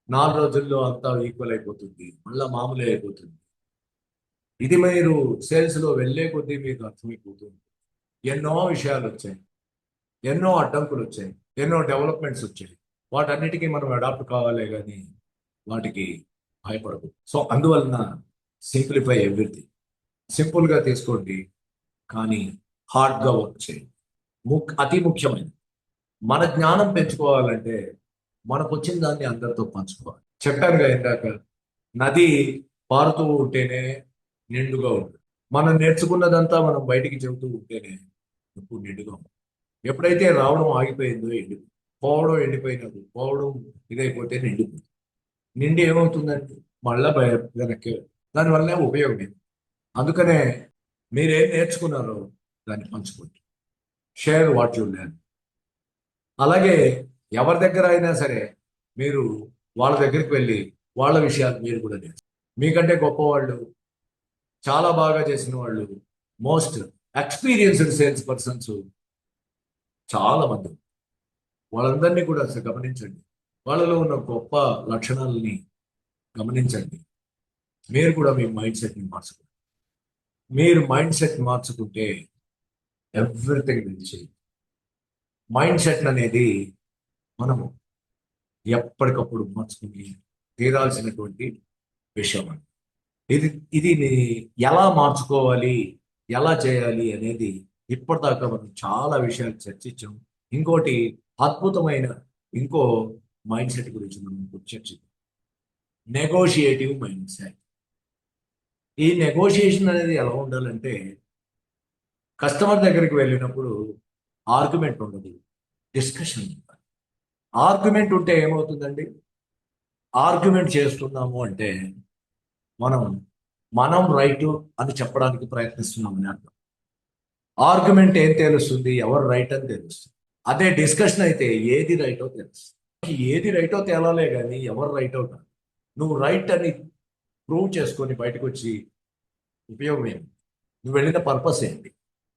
4 రోజుల్లో అంతా ఈక్వల్ అయిపోతుంది, మళ్ళా మామూలు అయిపోతుంది. ఇది మీరు సేల్స్లో వెళ్ళే కొద్దీ మీకు అర్థమైపోతుంది. ఎన్నో విషయాలు వచ్చాయి, ఎన్నో అడ్డంకులు వచ్చాయి, ఎన్నో డెవలప్మెంట్స్ వచ్చాయి. వాటన్నిటికీ మనం అడాప్ట్ కావాలే కానీ వాటికి భయపడకూడదు. సో అందువలన సింప్లిఫై ఎవ్రీథింగ్. సింపుల్గా తీసుకోండి, కానీ హార్డ్గా వర్క్ చేయండి. అతి ముఖ్యమైనది, మన జ్ఞానం పెంచుకోవాలంటే మనకు వచ్చిన దాన్ని అందరితో పంచుకోవాలి. చెప్పానుగా ఇందాక, నది పారుతూ ఉంటేనే నిండుగా ఉంటుంది. మనం నేర్చుకున్నదంతా మనం బయటికి చెబుతూ ఉంటేనే ఇప్పుడు నిండుగా ఉంటుంది. ఎప్పుడైతే రావడం ఆగిపోయిందో పోవడం ఎండిపోయినది, పోవడం ఇదైపోతే నిండిపోతుంది. నిండి ఏమవుతుందంటే మళ్ళా వెనక్కి, దానివల్లనే ఉపయోగం లేదు. అందుకనే మీరేం నేర్చుకున్నారో దాన్ని పంచుకోండి. Share what you learn. అలాగే ఎవరి దగ్గర అయినా సరే మీరు వాళ్ళ దగ్గరికి వెళ్ళి వాళ్ళ విషయాలు మీరు కూడా నేర్చుకోండి. మీకంటే గొప్పవాళ్ళు, చాలా బాగా చేసిన వాళ్ళు, మోస్ట్ ఎక్స్పీరియన్స్డ్ సేల్స్ పర్సన్స్ చాలా మంది. వాళ్ళందరినీ కూడా గమనించండి. వాళ్ళలో ఉన్న గొప్ప లక్షణాలని గమనించండి. మీరు కూడా మీ మైండ్ సెట్ని మార్చుకోండి. మీరు మైండ్ సెట్ మార్చుకుంటే everything will change. Mind set అనేది మనము ఎప్పటికప్పుడు మార్చుకుని తీరాల్సినటువంటి విషయం అండి. ఇది ఇది ఎలా మార్చుకోవాలి, ఎలా చేయాలి అనేది ఇప్పటిదాకా మనం చాలా విషయాలు చర్చించాం. ఇంకోటి అద్భుతమైన ఇంకో మైండ్ సెట్ గురించి మనం చర్చిద్దాం. నెగోషియేటివ్ మైండ్ సెట్. ఈ నెగోషియేషన్ అనేది ఎలా ఉండాలంటే, కస్టమర్ దగ్గరికి వెళ్ళినప్పుడు ఆర్గ్యుమెంట్ ఉండదు, డిస్కషన్ ఉండాలి. ఆర్గ్యుమెంట్ ఉంటే ఏమవుతుందండి? ఆర్గ్యుమెంట్ చేస్తున్నాము అంటే మనం రైట్ అని చెప్పడానికి ప్రయత్నిస్తున్నామని అర్థం. ఆర్గ్యుమెంట్ ఏం తెలుస్తుంది? ఎవరు రైట్ అని తెలుస్తుంది. అదే డిస్కషన్ అయితే ఏది రైటో తెలుస్తుంది. ఏది రైటో తేలాలే కానీ ఎవరు రైటో కాదు. నువ్వు రైట్ అని ప్రూవ్ చేసుకొని బయటకు వచ్చి ఉపయోగం ఏంటి? నువ్వు వెళ్ళిన పర్పస్ ఏంటి?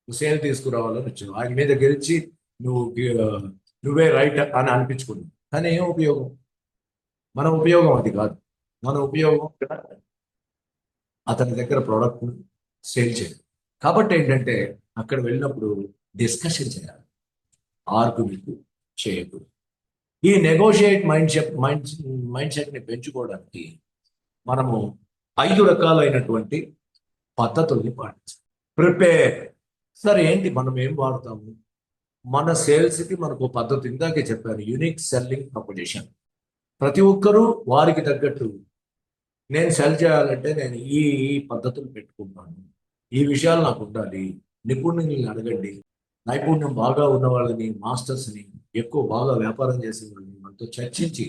నువ్వు సేల్ తీసుకురావాలని వచ్చావు, ఆయన మీద గెలిచి నువ్వే రైట్ అని అనిపించుకున్నావు. కానీ ఏం ఉపయోగం? మన ఉపయోగం అది కాదు. మన ఉపయోగం అతని దగ్గర ప్రోడక్ట్ సేల్ చేయాలి. కాబట్టి ఏంటంటే అక్కడ వెళ్ళినప్పుడు డిస్కషన్ చేయాలి, ఆర్గ్యుమెంట్ చేయకూడదు. ఈ నెగోషియేట్ మైండ్ సెట్ని పెంచుకోవడానికి మనము 5 రకాలైనటువంటి పద్ధతుల్ని పాటించాలి. ప్రిపేర్. సరే, ఏంటి మనం ఏం వాడతాము? మన సేల్స్కి మనకు పద్ధతి ఇందాకే చెప్పాను, యూనిక్ సెల్లింగ్ ప్రపోజిషన్. ప్రతి ఒక్కరూ వారికి తగ్గట్టు, నేను సెల్ చేయాలంటే నేను ఈ పద్ధతులు పెట్టుకుంటాను, ఈ విషయాలు నాకు ఉండాలి, నిపుణుల్ని అడగండి, నైపుణ్యం బాగా ఉన్న వాళ్ళని, మాస్టర్స్ని, ఎక్కువ బాగా వ్యాపారం చేసే వాళ్ళని మనతో చర్చించి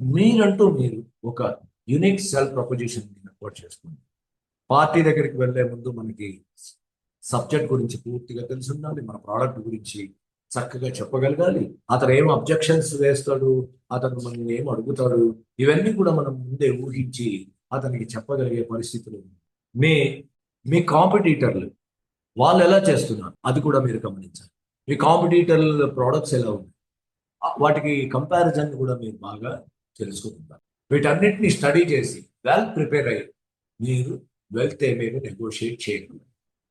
మీరు ఒక యూనిక్ సెల్ ప్రపోజిషన్ వర్కౌట్ చేసుకోండి. పార్టీ దగ్గరికి వెళ్ళే ముందు మనకి సబ్జెక్ట్ గురించి పూర్తిగా తెలిసి ఉండాలి. మన ప్రోడక్ట్ గురించి చక్కగా చెప్పగలగాలి. అతను ఏం అబ్జెక్షన్స్ వేస్తాడు, అతను మనల్ని ఏం అడుగుతాడు, ఇవన్నీ కూడా మనం ముందే ఊహించి అతనికి చెప్పగలిగే పరిస్థితులు. మీ కాంపిటీటర్లు వాళ్ళు ఎలా చేస్తున్నారు అది కూడా మీరు గమనించాలి. మీ కాంపిటీటర్ల ప్రోడక్ట్స్ ఎలా ఉన్నాయి, వాటికి కంపారిజన్ కూడా మీరు బాగా తెలుసుకుంటారు. వీటన్నిటిని స్టడీ చేసి వెల్ ప్రిపేర్ అయ్యి మీరు వెళ్తే మీరు నెగోషియేట్ చేయగలరు.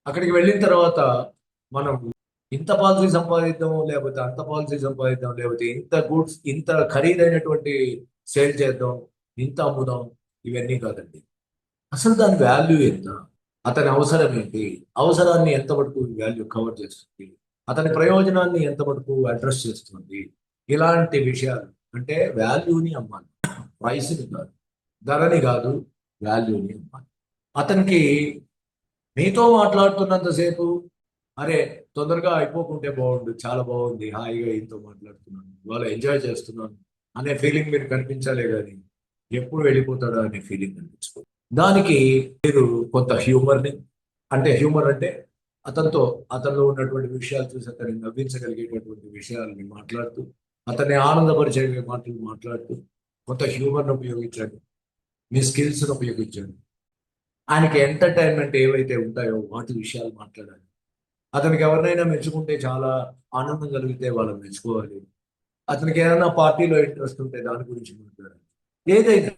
అక్కడికి వెళ్ళిన తర్వాత మనం ఇంత పాలసీ సంపాదిద్దాం, లేకపోతే అంత పాలసీ సంపాదిద్దాం, లేకపోతే ఇంత గుడ్స్, ఇంత ఖరీదైనటువంటి సేల్ చేద్దాం, ఇంత అమ్ముదాం, ఇవన్నీ కాదండి. అసలు దాని వాల్యూ ఎంత, అతని అవసరం ఏంటి, అవసరాన్ని ఎంత మటుకు వాల్యూ కవర్ చేస్తుంది, అతని ప్రయోజనాన్ని ఎంత మటుకు అడ్రస్ చేస్తుంది, ఇలాంటి విషయాలు. అంటే వాల్యూని అమ్మాలి, ప్రైస్ని కాదు, ధరని కాదు, వాల్యూని అమ్మాలి. అతనికి మీతో మాట్లాడుతున్నంతసేపు, అరే తొందరగా అయిపోకుంటే బాగుండు, చాలా బాగుంది, హాయిగా ఈయనతో మాట్లాడుతున్నాను, వాళ్ళు ఎంజాయ్ చేస్తున్నాను అనే ఫీలింగ్ మీరు కనిపించాలే కానీ ఎప్పుడు వెళ్ళిపోతాడా అనే ఫీలింగ్ కనిపించుకోదు. దానికి మీరు కొంత హ్యూమర్ని, అంటే హ్యూమర్ అంటే అతనితో, అతనిలో ఉన్నటువంటి విషయాలు చూసి అతన్ని నవ్వించగలిగేటటువంటి విషయాలని మాట్లాడుతూ, అతన్ని ఆనందపరిచే మాటలు మాట్లాడుతూ, కొంత హ్యూమర్ని ఉపయోగించండి, మీ స్కిల్స్ని ఉపయోగించండి. ఆయనకి ఎంటర్టైన్మెంట్ ఏవైతే ఉంటాయో వాటి విషయాలు మాట్లాడాలి. అతనికి ఎవరినైనా మెచ్చుకుంటే చాలా ఆనందం కలిగితే వాళ్ళని మెచ్చుకోవాలి. అతనికి ఏదైనా పార్టీలో ఇంట్రెస్ట్ ఉంటే దాని గురించి మాట్లాడాలి. ఏదైనా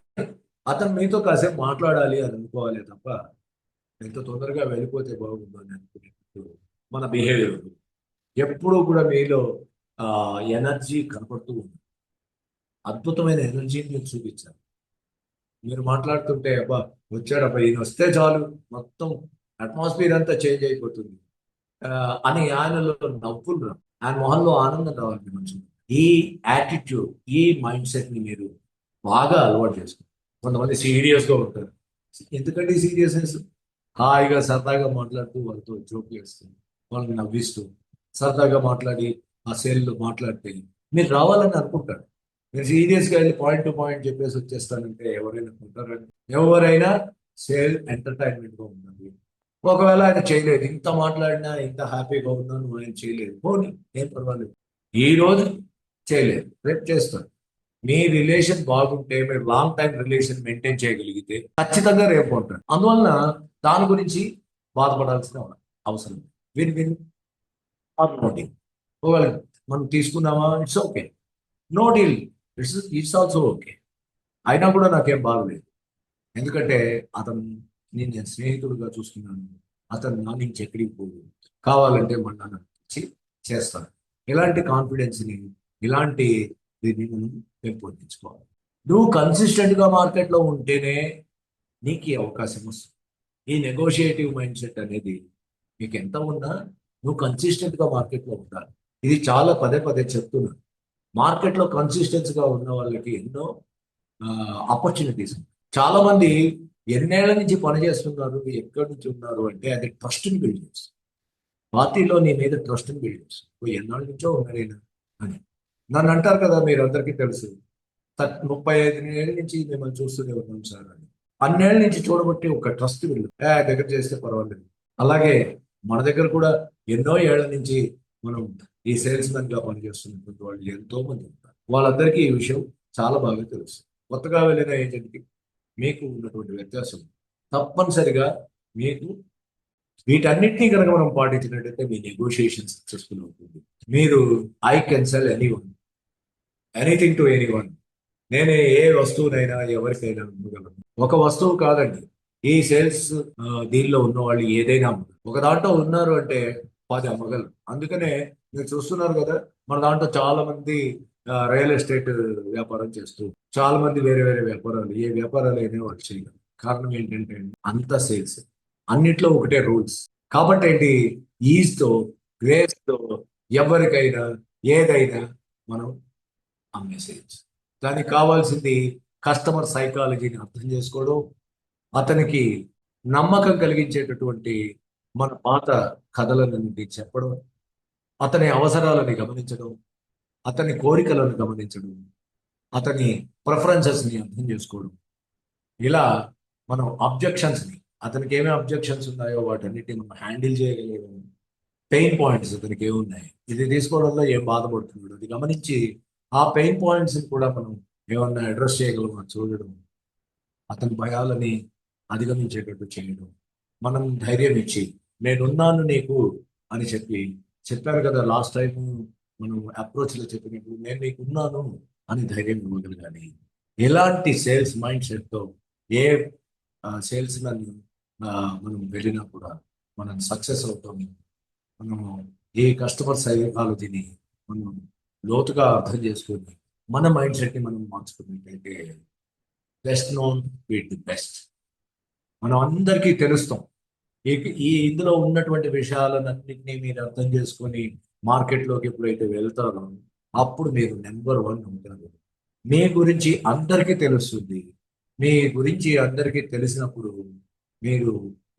అతను మీతో కాసేపు మాట్లాడాలి అని అనుకోవాలి తప్ప ఎంత తొందరగా వెళ్ళిపోతే బాగుండు అని అనుకునేటట్టు మన బిహేవియర్ ఎప్పుడూ కూడా మీలో ఎనర్జీ కనపడుతూ ఉంది. అద్భుతమైన ఎనర్జీని మీరు చూపించాలి. మీరు మాట్లాడుతుంటే అబ్బా వచ్చాడబ్బా, ఈయన వస్తే చాలు మొత్తం అట్మాస్ఫియర్ అంతా చేంజ్ అయిపోతుంది ఆ, అని ఆయనలో నవ్వులు రావు. ఆయన మొహంలో ఆనందం రావాలి మనుషులు. ఈ యాటిట్యూడ్, ఈ మైండ్ సెట్ ని మీరు బాగా అలవాటు చేసుకోండి. కొంతమంది సీరియస్ గా ఉంటారు. ఎందుకంటే సీరియస్నెస్, హాయిగా సరదాగా మాట్లాడుతూ వాళ్ళతో జోక్ చేస్తూ వాళ్ళని నవ్విస్తూ సరదాగా మాట్లాడి ఆ సేల్లో మాట్లాడితే మీరు రావాలని అనుకుంటారు. మీరు సీరియస్గా వెళ్ళి పాయింట్ టు పాయింట్ చెప్పేసి వచ్చేస్తానంటే ఎవరైనా ఉంటారండి? ఎవరైనా సేల్ ఎంటర్టైన్మెంట్ గా ఉండాలి. ఒకవేళ ఆయన చేయలేదు, ఇంత మాట్లాడినా ఇంత హ్యాపీగా ఉన్నాను, ఆయన చేయలేదు, పోనీ ఏం పర్వాలేదు. ఈ రోజు చేయలేదు, రేపు చేస్తాను. మీ రిలేషన్ బాగుంటే, మీరు లాంగ్ టైం రిలేషన్ మెయింటైన్ చేయగలిగితే ఖచ్చితంగా రేపు ఉంటాడు. అందువలన దాని గురించి బాధపడాల్సిన అవసరం లేదు. Win win or no deal. ఒకవేళ మనం తీసుకున్నామా, it's okay. No deal, it's also okay. అయినా కూడా నాకేం బాగలేదు. ఎందుకంటే అతను, నేను స్నేహితుడిగా చూస్తున్నాను, అతను నా నుంచి ఎక్కడికి పోదు, కావాలంటే మళ్ళా నాకు ఇచ్చి చేస్తాను. ఇలాంటి కాన్ఫిడెన్స్ని, ఇలాంటి దీన్ని మనం పెంపొందించుకోవాలి. నువ్వు కన్సిస్టెంట్ గా మార్కెట్లో ఉంటేనే నీకు ఈ అవకాశం వస్తుంది. ఈ నెగోషియేటివ్ మైండ్ సెట్ అనేది మీకు ఎంత ఉన్నా నువ్వు కన్సిస్టెంట్ గా మార్కెట్లో ఉండాలి. ఇది చాలా పదే పదే చెప్తున్నాను. మార్కెట్లో కన్సిస్టెన్సీ గా ఉన్న వాళ్ళకి ఎన్నో ఆపర్చునిటీస్. చాలా మంది ఎన్నేళ్ల నుంచి పనిచేస్తున్నారు, ఎక్కడి నుంచి ఉన్నారు అంటే అది ట్రస్ట్ని బిల్డ్ చేస్తారు. పార్టీలో నీ మీద ట్రస్ట్ని బిల్డ్ చేస్తారు. ఎన్నాళ్ళ నుంచో ఉన్నారైనా అని నన్ను అంటారు కదా, మీరు అందరికీ తెలుసు. 35 ఏళ్ళ నుంచి మిమ్మల్ని చూస్తూనే ఉన్నాం సార్ అని. అన్నేళ్ళ నుంచి చూడబట్టి ఒక ట్రస్ట్ బిల్డ్ దగ్గర చేస్తే పర్వాలేదు. అలాగే మన దగ్గర కూడా ఎన్నో ఏళ్ల నుంచి మనం ఈ సేల్స్ మెన్ గా పనిచేస్తున్నటువంటి వాళ్ళు ఎంతో మంది ఉంటారు. వాళ్ళందరికీ ఈ విషయం చాలా బాగా తెలుసు. కొత్తగా వెళ్ళిన ఏజెంట్కి మీకు ఉన్నటువంటి వ్యత్యాసం తప్పనిసరిగా మీకు వీటన్నిటినీ కనుక మనం పాటించినట్టయితే మీ నెగోషియేషన్ సక్సెస్ఫుల్ అవుతుంది. మీరు I can sell any one, anything to any one. నేను ఏ వస్తువునైనా ఎవరికైనా అమ్మగలను. ఒక వస్తువు కాదండి, ఈ సేల్స్ దీనిలో ఉన్న వాళ్ళు ఏదైనా అమ్మగలరు. ఒక దాంట్లో ఉన్నారు అంటే 10 అమ్మగలరు. అందుకనే మీరు చూస్తున్నారు కదా, మన దాంట్లో చాలా మంది రియల్ ఎస్టేట్ వ్యాపారం చేస్తూ, చాలా మంది వేరే వేరే వ్యాపారాలు, ఏ వ్యాపారాలు అయినా వాళ్ళు చేయగలరు. కారణం ఏంటంటే అంత సేల్స్, అన్నిట్లో ఒకటే రూల్స్. కాబట్టి ఏంటి, ఈజ్ తో, గ్రేస్ తో ఎవరికైనా ఏదైనా మనం అమ్మేసేయచ్చు. దానికి కావాల్సింది కస్టమర్ సైకాలజీని అర్థం చేసుకోవడం, అతనికి నమ్మకం కలిగించేటటువంటి మన పాత కథలన్నింటినీ చెప్పడం, అతని అవసరాలని గమనించడం, అతని కోరికలను గమనించడం, అతని ప్రిఫరెన్సెస్ని అర్థం చేసుకోవడం. ఇలా మనం అబ్జెక్షన్స్ని, అతనికి ఏమేమి అబ్జెక్షన్స్ ఉన్నాయో వాటన్నిటిని మనం హ్యాండిల్ చేయగలగడం, పెయిన్ పాయింట్స్ అతనికి ఏమున్నాయి, ఇది తీసుకోవడంలో ఏం బాధపడుతున్నాడు అది గమనించి ఆ పెయిన్ పాయింట్స్ కూడా మనం ఏమన్నా అడ్రస్ చేయగలమో చూడడం, అతని భయాలని అధిగమించేటట్టు చేయడం, మనం ధైర్యం ఇచ్చి నేనున్నాను నీకు అని చెప్పారు కదా లాస్ట్ టైం మనం అప్రోచ్లో చెప్పినప్పుడు, నేను నీకు ఉన్నాను అని ధైర్యం ఇవ్వగలగాలి. ఎలాంటి సేల్స్ మైండ్ సెట్తో ఏ సేల్స్ మనం వెళ్ళినా కూడా మనం సక్సెస్ అవుతాము. మనము ఈ కస్టమర్ సైకాలజీని మనం లోతుగా అర్థం చేసుకొని మన మైండ్ సెట్ని మనం మార్చుకున్నట్టయితే best known with the best మనం అందరికీ తెలుస్తాం. ఈ ఈ ఇందులో ఉన్నటువంటి విషయాలన్నింటినీ మీరు అర్థం చేసుకొని మార్కెట్లోకి ఎప్పుడైతే వెళ్తారో అప్పుడు మీరు నెంబర్ 1 ఉంటారు. మీ గురించి అందరికీ తెలుస్తుంది. మీ గురించి అందరికీ తెలిసినప్పుడు మీరు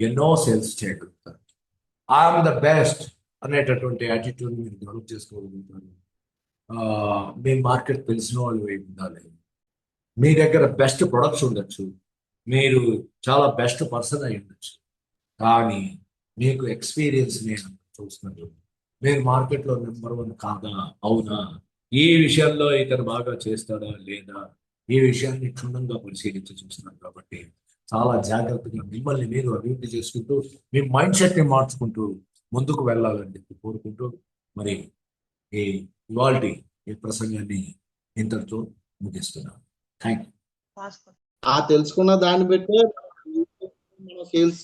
ఎన్నో సేల్స్ చేయగలుగుతారు. ఐఎమ్ ద బెస్ట్ అనేటటువంటి యాటిట్యూడ్ మీరు డెవలప్ చేసుకోగలుగుతారు. మీ మార్కెట్ తెలిసిన వాళ్ళు అయి ఉండాలి. మీ దగ్గర బెస్ట్ ప్రొడక్ట్స్ ఉండొచ్చు. మీరు చాలా బెస్ట్ పర్సన్ అయి ఉండొచ్చు. కానీ మీకు ఎక్స్పీరియన్స్ నేను చూస్తున్నాను. మీరు మార్కెట్లో నెంబర్ 1 కాదా, అవునా, ఈ విషయంలో ఇతను బాగా చేస్తాడా లేదా, ఈ విషయాన్ని క్షుణ్ణంగా పరిశీలించి చూస్తున్నారు. కాబట్టి చాలా జాగ్రత్తగా మిమ్మల్ని మీరు అభివృద్ధి చేసుకుంటూ మీ మైండ్ సెట్ని మార్చుకుంటూ ముందుకు వెళ్ళాలని చెప్పి కోరుకుంటూ మరి ఈ ఇవాల్టి ఈ ప్రసంగాన్ని ఇంతటితో ముగిస్తున్నాను. Thank you. ఆ తెలుసుకున్న దాన్ని బట్టి మనం సేల్స్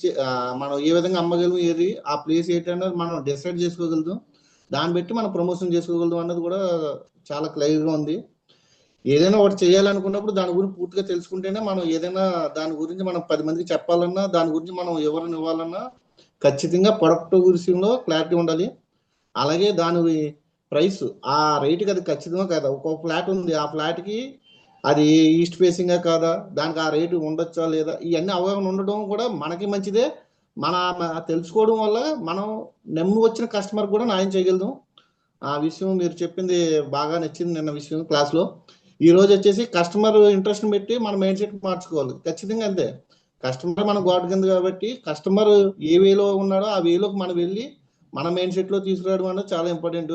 మనం ఏ విధంగా అమ్మగలం, ఏది ఆ ప్లేస్ ఏంటన్నది మనం డిసైడ్ చేసుకోగలుగుతాం. దాన్ని బట్టి మనం ప్రమోషన్ చేసుకోగలుగుతాం అన్నది కూడా చాలా క్లియర్గా ఉంది. ఏదైనా ఒకటి చేయాలనుకున్నప్పుడు దాని గురించి పూర్తిగా తెలుసుకుంటేనే మనం ఏదైనా దాని గురించి మనం 10 మందికి చెప్పాలన్నా, దాని గురించి మనం వివరణ ఇవ్వాలన్నా ఖచ్చితంగా ప్రొడక్ట్ విషయంలో క్లారిటీ ఉండాలి. అలాగే దాని ప్రైస్ ఆ రేటుకి అది ఖచ్చితంగా కాదా. ఒక ఫ్లాట్ ఉంది, ఆ ఫ్లాట్కి అది ఈస్ట్ ఫేసింగా కాదా, దానికి ఆ రేటు ఉండొచ్చా లేదా, ఇవన్నీ అవగాహన ఉండడం కూడా మనకి మంచిదే. తెలుసుకోవడం వల్ల మనం నమ్మి వచ్చిన కస్టమర్ కూడా న్యాయం చేయగలుగుతాం. ఆ విషయం మీరు చెప్పింది బాగా నచ్చింది నిన్న విషయం క్లాస్లో. ఈ రోజు వచ్చేసి కస్టమర్ ఇంట్రెస్ట్ పెట్టి మన మైండ్ సెట్ మార్చుకోవాలి. ఖచ్చితంగా అంతే. కస్టమర్ మన గాడ్ కింద కాబట్టి కస్టమర్ ఏ వేలో ఉన్నాడో ఆ వేలోకి మనం వెళ్ళి మన మైండ్ సెట్లో తీసుకురావడం అనేది చాలా ఇంపార్టెంట్.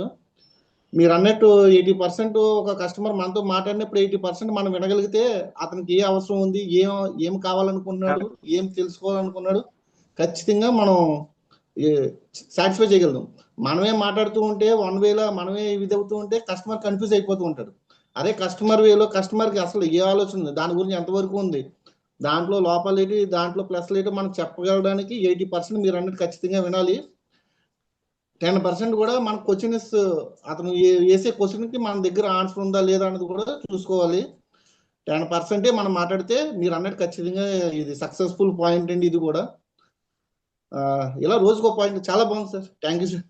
మీరు అన్నట్టు 80% ఒక కస్టమర్ మనతో మాట్లాడినప్పుడు 80% మనం వినగలిగితే అతనికి ఏ అవసరం ఉంది, ఏం కావాలనుకున్నాడు, ఏం తెలుసుకోవాలనుకున్నాడు, ఖచ్చితంగా మనం సాటిస్ఫై చేయగలుగుతాం. మనమే మాట్లాడుతూ ఉంటే 1 వేలో మనమే ఇదవుతూ ఉంటే కస్టమర్ కన్ఫ్యూజ్ అయిపోతూ ఉంటాడు. అదే కస్టమర్ వేలో కస్టమర్కి అసలు ఏ ఆలోచన ఉంది, దాని గురించి ఎంతవరకు ఉంది, దాంట్లో లోపాలు ఏంటి, దాంట్లో ప్లస్లు ఏంటి మనం చెప్పగలడానికి 80% మీరు అన్నట్టు ఖచ్చితంగా వినాలి. 10% కూడా మన క్వశ్చన్ అతను వేసే క్వశ్చన్కి మన దగ్గర ఆన్సర్ ఉందా లేదా అన్నది కూడా చూసుకోవాలి. 10% మనం మాట్లాడితే మీరు అన్నట్టు ఖచ్చితంగా ఇది సక్సెస్ఫుల్ పాయింట్ అండి. ఇది కూడా ఇలా రోజుకో పాయింట్ చాలా బాగుంది సార్. Thank you sir.